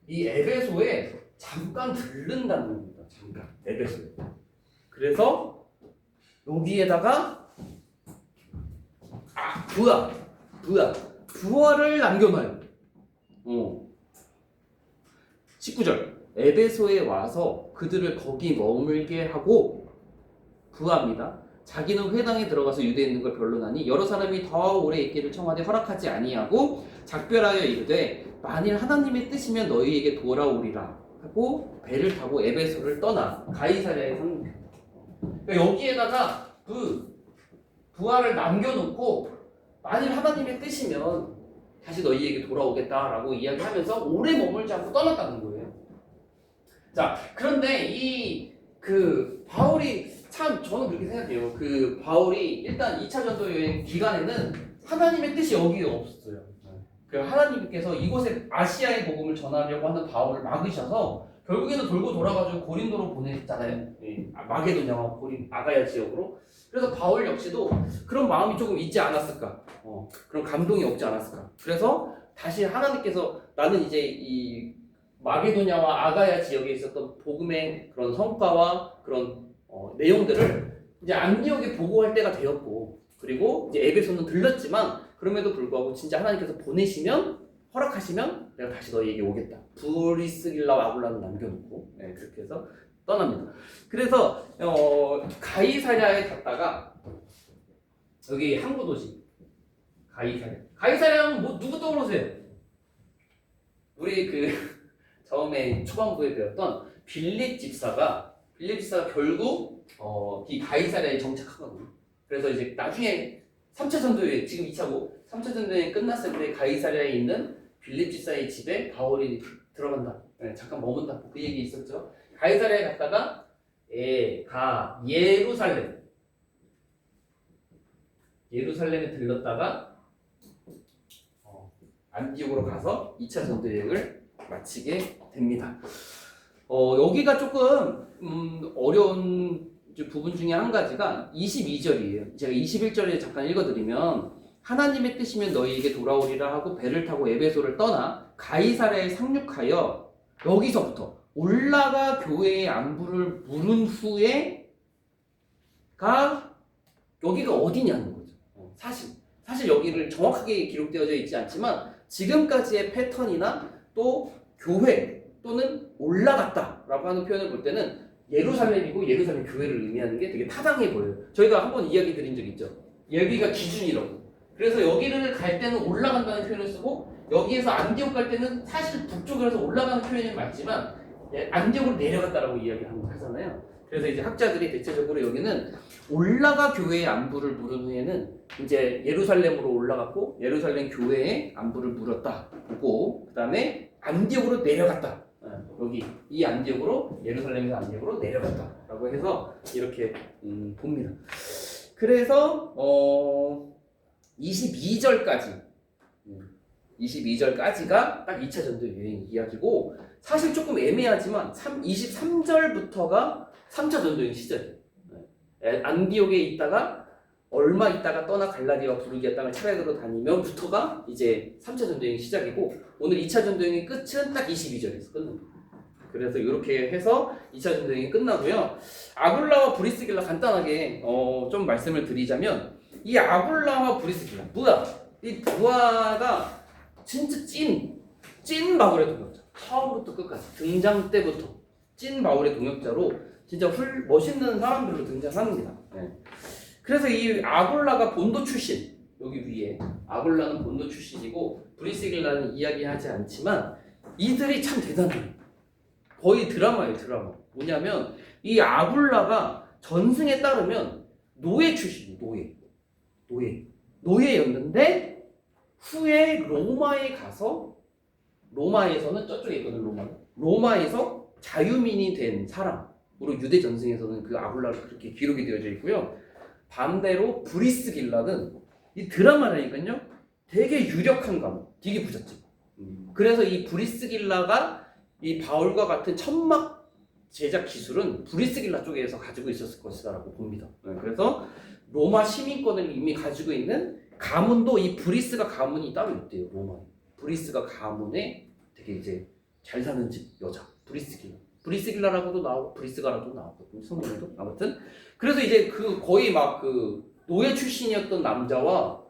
이 에베소에 잠깐 들른다는 겁니다. 잠깐 에베소에. 그래서 여기에다가 부하를 남겨놔요. 19절 에베소에 와서 그들을 거기 머물게 하고 부하입니다. 자기는 회당에 들어가서 유대에 있는 걸 변론하니 여러 사람이 더 오래 있기를 청하되 허락하지 아니하고 작별하여 이르되 만일 하나님의 뜻이면 너희에게 돌아오리라 하고 배를 타고 에베소를 떠나 가이사랴에 삽니다. 그러니까 여기에다가 그 부하를 남겨놓고 만일 하나님의 뜻이면 다시 너희에게 돌아오겠다라고 이야기하면서 오래 머물지 않고 떠났다는 거예요. 자, 그런데 그 바울이 참 저는 그렇게 생각해요. 그 바울이 일단 2차 전도 여행 기간에는 하나님의 뜻이 여기에 없었어요. 그 하나님께서 이곳에 아시아의 복음을 전하려고 하는 바울을 막으셔서 결국에는 돌고 돌아가지고 고린도로 보냈잖아요. 마게도냐와 아가야 지역으로. 그래서 바울 역시도 그런 마음이 조금 있지 않았을까? 그런 감동이 없지 않았을까? 그래서 다시 하나님께서 나는 이제 이 마게도냐와 아가야 지역에 있었던 복음의 그런 성과와 그런 내용들을 이제 안디옥에 보고할 때가 되었고, 그리고 이제 에베소는 들렸지만 그럼에도 불구하고 진짜 하나님께서 보내시면 허락하시면 내가 다시 너희에게 오겠다. 브리스길라와 아굴라는 남겨놓고 그렇게 해서 떠납니다. 그래서 가이사랴에 갔다가 여기 항구 도시 가이사랴는 뭐 누구 떠오르세요? 우리 그 처음에 초반부에 배웠던 빌립 집사가 결국 이 가이사랴에 정착하거든요. 그래서 이제 나중에 3차 전도여행, 지금 2차고 3차 전도여행 끝났을 때 가이사랴에 있는 빌립 집사의 집에 바울이 들어간다. 잠깐 머문다. 그 얘기 있었죠. 가이사랴에 갔다가 예루살렘에 들렀다가 안디옥으로 가서 2차 전도여행을 마치게 됩니다. 여기가 조금 어려운 부분 중에 한 가지가 22절이에요. 제가 21절에 잠깐 읽어드리면 하나님의 뜻이면 너희에게 돌아오리라 하고 배를 타고 에베소를 떠나 가이사랴에 상륙하여 여기서부터 올라가 교회의 안부를 물은 후에가 여기가 어디냐는 거죠. 사실 여기를 정확하게 기록되어져 있지 않지만 지금까지의 패턴이나 또 교회 또는 올라갔다라고 하는 표현을 볼 때는 예루살렘이고 예루살렘 교회를 의미하는 게 되게 타당해 보여요. 저희가 한번 이야기 드린 적 있죠. 여기가 기준이라고. 그래서 여기를 갈 때는 올라간다는 표현을 쓰고 여기에서 안디옥 갈 때는 사실 북쪽에서 올라가는 표현이 맞지만 안디옥으로 내려갔다라고 이야기하잖아요. 그래서 이제 학자들이 대체적으로 여기는 올라가 교회의 안부를 물은 후에는 이제 예루살렘으로 올라갔고 예루살렘 교회의 안부를 물었다 보고 그 다음에 안디옥으로 내려갔다. 여기 이 안디옥으로 예루살렘에서 안디옥으로 내려갔다라고 해서 이렇게 봅니다. 그래서 22절까지가 딱 2차 전도 여행 이야기고 사실 조금 애매하지만 23절부터가 3차 전도 여행 시작이에요. 안디옥에 있다가 얼마 있다가 떠나 갈라디아와 부르기아 땅을 차례대로 다니면부터가 이제 3차 전도여행 시작이고 오늘 2차 전도여행의 끝은 딱 22절에서 끝납니다. 그래서 이렇게 해서 2차 전도여행이 끝나고요. 아굴라와 브리스길라 간단하게 좀 말씀을 드리자면 이 아굴라와 브리스길라 이 부하가 진짜 찐 바울의 동역자. 처음부터 끝까지 등장 때부터 찐 바울의 동역자로 진짜 멋있는 사람들로 등장합니다. 그래서 이 아굴라가 본도 출신, 여기 위에 아굴라는 본도 출신이고 브리스길라는 이야기하지 않지만 이들이 참 대단해요. 거의 드라마예요, 드라마. 뭐냐면 이 아굴라가 전승에 따르면 노예 출신이에요, 노예였는데 후에 로마에 가서 로마에서는 저쪽에 있거든, 로마에서 자유민이 된 사람으로 유대 전승에서는 그 아굴라가 그렇게 기록이 되어져 있고요. 반대로 브리스길라는 이 드라마라니까요. 되게 유력한 감옥, 되게 부잣집. 그래서 이 브리스길라가 이 바울과 같은 천막 제작 기술은 브리스길라 쪽에서 가지고 있었을 것이다라고 봅니다. 그래서 로마 시민권을 이미 가지고 있는 가문도 이 브리스가 가문이 따로 있대요. 로마에. 브리스가 가문에 되게 이제 잘 사는 집 여자 브리스길라라고도 나오고 브리스가라도 나왔거든요. 성경에도 아무튼 그래서 이제 그 거의 막 그 노예 출신이었던 남자와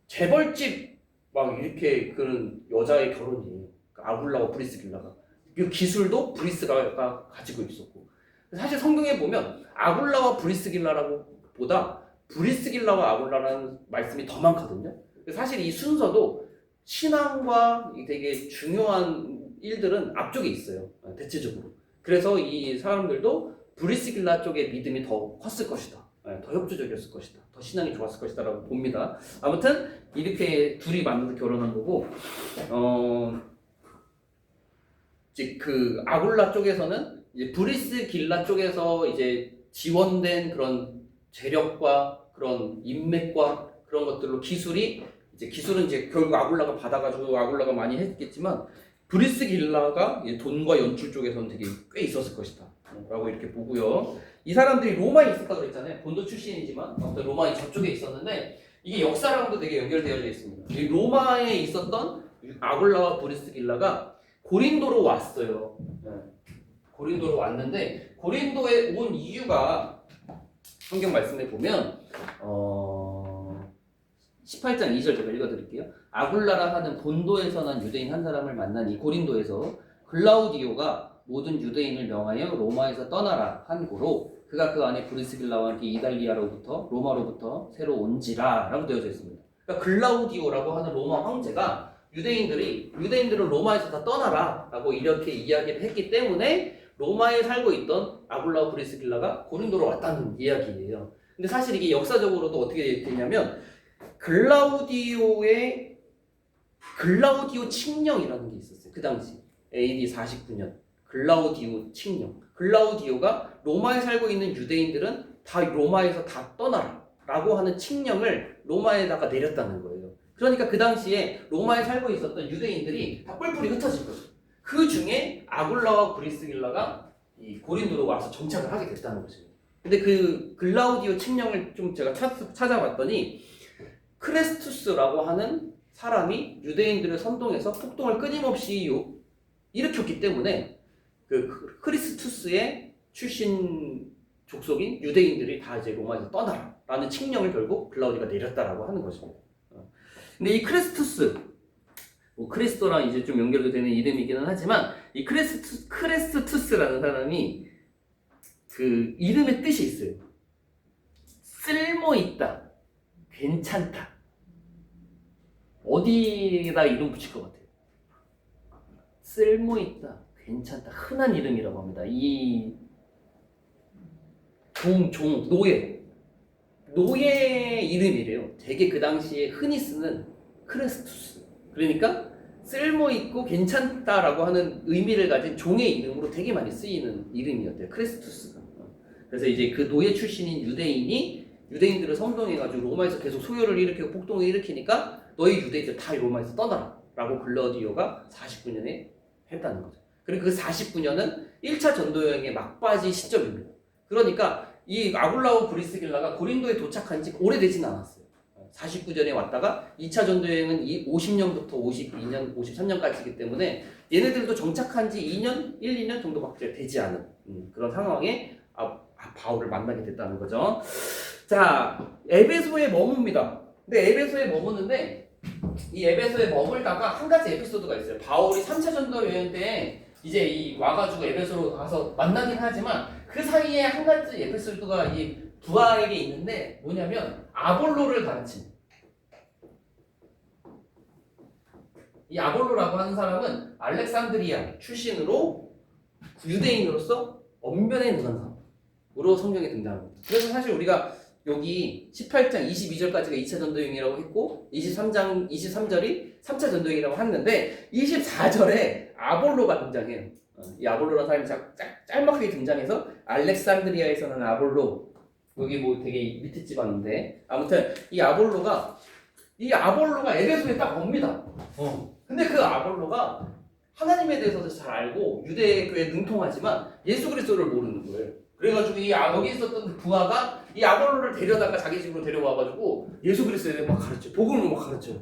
재벌집 막 이렇게 그런 여자의 결혼이에요. 아굴라와 브리스길라가. 그 기술도 브리스가 가지고 있었고. 사실 성경에 보면 아굴라와 브리스길라라고 보다 브리스길라와 아굴라라는 말씀이 더 많거든요. 사실 이 순서도 신앙과 되게 중요한 일들은 앞쪽에 있어요. 대체적으로. 그래서 이 사람들도 브리스길라 쪽의 믿음이 더 컸을 것이다. 더 협조적이었을 것이다. 더 신앙이 좋았을 것이다 라고 봅니다. 아무튼 이렇게 둘이 만나서 결혼한 거고 이제 그 아굴라 쪽에서는 이제 브리스길라 쪽에서 이제 지원된 그런 재력과 그런 인맥과 그런 것들로 기술은 이제 결국 아굴라가 받아가지고 아굴라가 많이 했겠지만 브리스길라가 돈과 연출 쪽에서는 되게 꽤 있었을 것이다 라고 이렇게 보고요. 이 사람들이 로마에 있었다 그랬잖아요. 본도 출신이지만 아무튼 로마의 저쪽에 있었는데 이게 역사랑도 되게 연결되어져 있습니다. 이 로마에 있었던 아굴라와 브리스길라가 고린도로 왔어요. 고린도로 왔는데 고린도에 온 이유가 성경 말씀에 보면 18장 2절 제가 읽어드릴게요. 아굴라라 하는 본도에서 난 유대인 한 사람을 만난 이 고린도에서 글라우디오가 모든 유대인을 명하여 로마에서 떠나라 한 고로 그가 그 안에 브리스길라와 함께 이달리아로부터 로마로부터 새로 온지라 라고 되어져 있습니다. 그러니까 글라우디오라고 하는 로마 황제가 유대인들을 로마에서 다 떠나라 라고 이렇게 이야기를 했기 때문에 로마에 살고 있던 아굴라와 브리스길라가 고린도로 왔다는 이야기예요. 근데 사실 이게 역사적으로도 어떻게 되냐면 글라우디오 칙령이라는 게 있었어요. 그 당시 AD 49년 글라우디오 칙령. 글라우디오가 로마에 살고 있는 유대인들은 다 로마에서 다 떠나라 라고 하는 칙령을 로마에다가 내렸다는 거예요. 그러니까 그 당시에 로마에 살고 있었던 유대인들이 다 뿔뿔이 흩어진 거죠. 그 중에 아굴라와 브리스길라가 이 고린도로 와서 정착을 하게 됐다는 거죠. 근데 그 글라우디오 칙령을 좀 제가 찾아봤더니 크레스투스라고 하는 사람이 유대인들을 선동해서 폭동을 끊임없이 일으켰기 때문에 그 크리스투스의 출신 족속인 유대인들이 다 이제 로마에서 떠나라라는 칙령을 결국 글라우디가 내렸다라고 하는 것입니다. 근데 이 크레스투스, 크리스토랑 이제 좀 연결도 되는 이름이기는 하지만 이 크레스투스라는 사람이 그 이름의 뜻이 있어요. 쓸모 있다, 괜찮다. 어디에다 이름 붙일 것 같아요? 쓸모 있다, 괜찮다. 흔한 이름이라고 합니다. 이 노예 이름이래요. 되게 그 당시에 흔히 쓰는 크레스투스. 그러니까 쓸모 있고 괜찮다라고 하는 의미를 가진 종의 이름으로 되게 많이 쓰이는 이름이었대요. 크레스투스가. 그래서 이제 그 노예 출신인 유대인들을 선동해가지고 로마에서 계속 소요를 일으키고 폭동을 일으키니까 너희 유대인들 다 로마에서 떠나라 라고 글라우디오가 49년에 했다는 거죠. 그리고 그 49년은 1차 전도여행의 막바지 시점입니다. 그러니까 이 아굴라와 브리스길라가 고린도에 도착한 지 오래되진 않았어요. 49년에 왔다가 2차 전도여행은 50년부터 52년, 53년까지이기 때문에 얘네들도 정착한 지 2년, 1, 2년 정도밖에 되지 않은 그런 상황에 바울을 만나게 됐다는 거죠. 자, 에베소에 머뭅니다. 근데 에베소에 머무는데 이 에베소에 머물다가 한 가지 에피소드가 있어요. 바울이 3차 전도 여행 때 이제 와가지고 에베소로 가서 만나긴 하지만 그 사이에 한 가지 에피소드가 이 부하에게 있는데 뭐냐면 아볼로를 가르친. 이 아볼로라고 하는 사람은 알렉산드리아 출신으로 유대인으로서 언변에 능한 사람으로 성경에 등장합니다. 그래서 사실 우리가 여기 18장 22절까지가 2차 전도여행이라고 했고 23절이 3차 전도여행이라고 했는데 24절에 아볼로가 등장해요. 이 아볼로라는 사람이 짤막하게 등장해서 알렉산드리아에서 난 아볼로, 여기 뭐 되게 밑에 지방인데 아무튼 이 아볼로가 에베소에 딱 옵니다. 근데 그 아볼로가 하나님에 대해서도 잘 알고 유대교에 능통하지만 예수 그리스도를 모르는 거예요. 그래가지고 여기 있었던 그 부하가 이 아볼로를 데려다가 자기 집으로 데려와가지고 예수 그리스도에 대해 막 가르쳐, 복음을 막 가르쳐.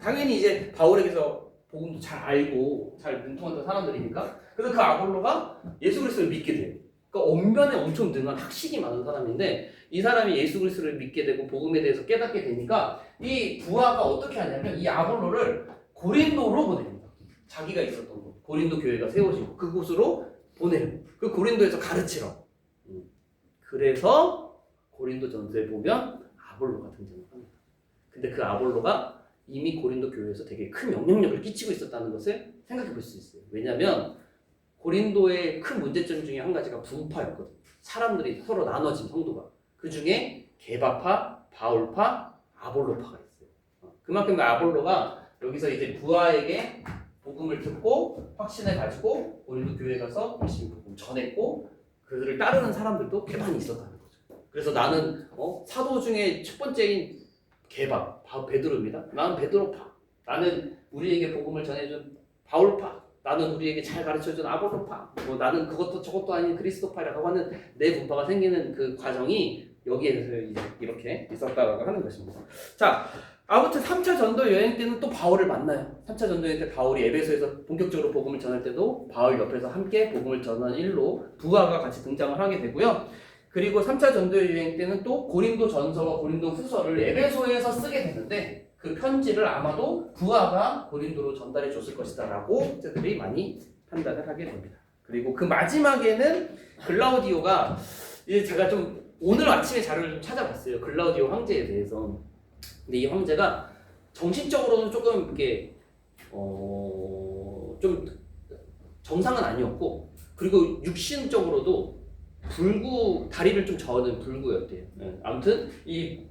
당연히 이제 바울에게서 복음도 잘 알고 잘 능통했던 사람들이니까. 그래서 그 아볼로가 예수 그리스도를 믿게 돼요. 그러니까 언변에 엄청 능한 학식이 많은 사람인데 이 사람이 예수 그리스도를 믿게 되고 복음에 대해서 깨닫게 되니까 이 부하가 어떻게 하냐면 이 아볼로를 고린도로 보냅니다. 자기가 있었던 곳, 고린도 교회가 세워지고 그곳으로 보내요. 그 고린도에서 가르치러. 그래서 고린도 전서에 보면 아볼로가 등장을 합니다. 근데 그 아볼로가 이미 고린도 교회에서 되게 큰 영향력을 끼치고 있었다는 것을 생각해 볼 수 있어요. 왜냐하면 고린도의 큰 문제점 중에 한 가지가 분파였거든요. 사람들이 서로 나눠진 성도가. 그 중에 게바파, 바울파, 아볼로파가 있어요. 그만큼 그 아볼로가 여기서 이제 부하에게 복음을 듣고 확신을 가지고 고린도 교회에 가서 열심히 복음 전했고 그들을 따르는 사람들도 꽤 많이 있었다는 거죠. 그래서 나는 사도 중에 첫 번째인 베드로입니다. 나는 베드로파. 나는 우리에게 복음을 전해준 바울파. 나는 우리에게 잘 가르쳐준 아볼로파. 나는 그것도 저것도 아닌 그리스도파라고 하는 내 분파가 생기는 그 과정이 여기에서 이제 이렇게 있었다고 하는 것입니다. 자, 아무튼 3차 전도 여행 때는 또 바울을 만나요. 3차 전도 여행 때 바울이 에베소에서 본격적으로 복음을 전할 때도 바울 옆에서 함께 복음을 전하는 일로 부하가 같이 등장을 하게 되고요. 그리고 3차 전도 여행 때는 또 고린도 전서와 고린도 후서를 에베소에서 쓰게 되는데 그 편지를 아마도 부하가 고린도로 전달해 줬을 것이다 라고 학자들이 많이 판단을 하게 됩니다. 그리고 그 마지막에는 글라우디오가 이제 제가 좀 오늘 아침에 자료를 좀 찾아봤어요. 글라우디오 황제에 대해서. 근데 이 황제가 정신적으로는 조금 이렇게 좀 정상은 아니었고 그리고 육신적으로도 다리를 좀 저는 불구였대요. 아무튼 이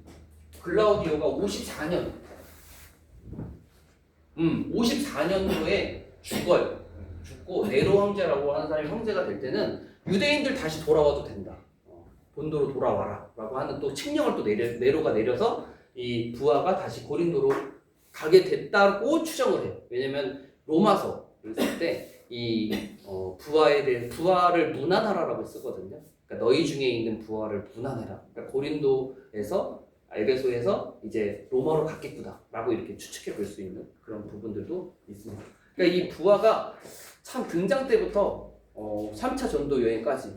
글라우디오가 54년도에 죽어요. 죽고 네로 황제라고 하는 사람이 황제가 될 때는 유대인들 다시 돌아와도 된다. 본도로 돌아와라 라고 하는 또 칙령을 또 네로가 내려서 이 부하가 다시 고린도로 가게 됐다고 추정을 해요. 왜냐면 로마서를 쓸 때 이 부하에 대해 부하를 문안하라라고 쓰거든요. 그러니까 너희 중에 있는 부하를 문안해라. 그러니까 고린도에서 에베소에서 이제 로마로 갔겠구나라고 이렇게 추측해 볼 수 있는 그런 부분들도 있습니다. 그러니까 이 부하가 참 등장 때부터 3차 전도 여행까지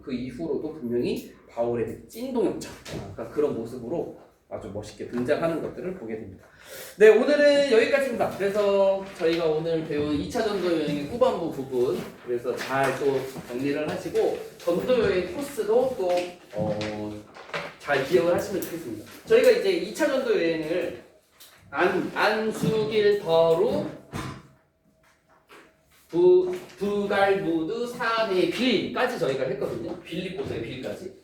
그 이후로도 분명히 바울의 찐동역자 그러니까 그런 모습으로 아주 멋있게 등장하는 것들을 보게 됩니다. 네, 오늘은 여기까지입니다. 그래서 저희가 오늘 배운 2차 전도 여행의 후반부 부분 그래서 잘 또 정리를 하시고 전도 여행 코스도 또 잘 기억을 하시면 좋겠습니다. 저희가 이제 2차 전도 여행을 안수길 더루 부갈무드 산의 빌까지 저희가 했거든요. 빌립보서의 빌까지.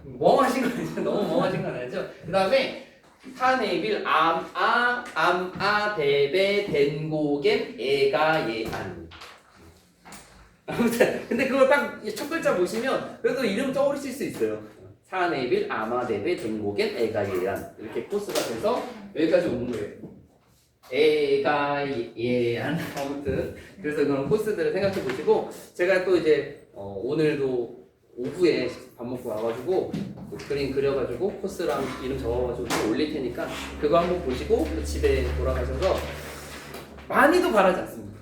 멍하신 거 아니죠? 너무 멍하신 거 아니죠? 그 다음에 산의 빌 암아 데베 덴고겐 에가 예안. 아무튼 근데 그걸 딱 첫 글자 보시면 그래도 이름 떠오르실 수 있어요. 사네빌 아마데베 덴고겐 에가예안 이렇게 코스가 돼서 여기까지 오는 거예요. 에가예안 아무튼 그래서 그런 코스들을 생각해 보시고 제가 또 이제 오늘도 오후에 밥 먹고 와가지고 그림 그려가지고 코스랑 이름 적어가지고 또 올릴 테니까 그거 한번 보시고 또 집에 돌아가셔서 많이도 바라지 않습니다.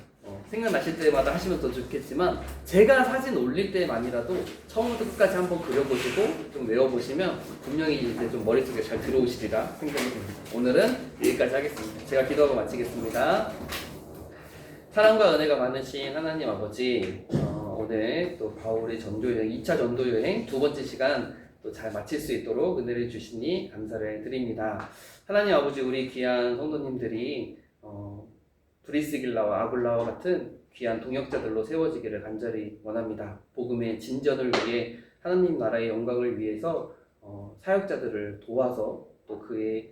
생각나실 때마다 하시면 더 좋겠지만 제가 사진 올릴 때만이라도 처음부터 끝까지 한번 그려보시고 좀 외워보시면 분명히 이제 좀 머릿속에 잘 들어오시리라 생각이 듭니다. 오늘은 여기까지 하겠습니다. 제가 기도하고 마치겠습니다. 사랑과 은혜가 많으신 하나님 아버지 오늘 또 바울의 전도여행 2차 전도여행 두 번째 시간 또 잘 마칠 수 있도록 은혜를 주시니 감사를 드립니다. 하나님 아버지 우리 귀한 성도님들이 브리스길라와 아굴라와 같은 귀한 동역자들로 세워지기를 간절히 원합니다. 복음의 진전을 위해 하나님 나라의 영광을 위해서 사역자들을 도와서 또 그의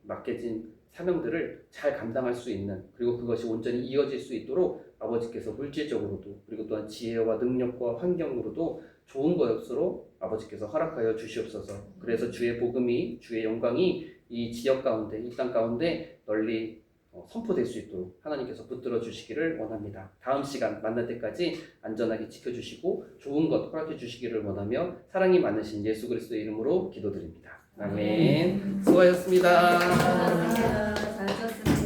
맡겨진 사명들을 잘 감당할 수 있는 그리고 그것이 온전히 이어질 수 있도록 아버지께서 물질적으로도 그리고 또한 지혜와 능력과 환경으로도 좋은 것으로 아버지께서 허락하여 주시옵소서. 그래서 주의 복음이 주의 영광이 이 지역 가운데 이 땅 가운데 널리 선포될 수 있도록 하나님께서 붙들어 주시기를 원합니다. 다음 시간 만날 때까지 안전하게 지켜주시고 좋은 것 허락해 주시기를 원하며 사랑이 많으신 예수 그리스도의 이름으로 기도드립니다. 아멘. 수고하셨습니다. 잘 썼습니다.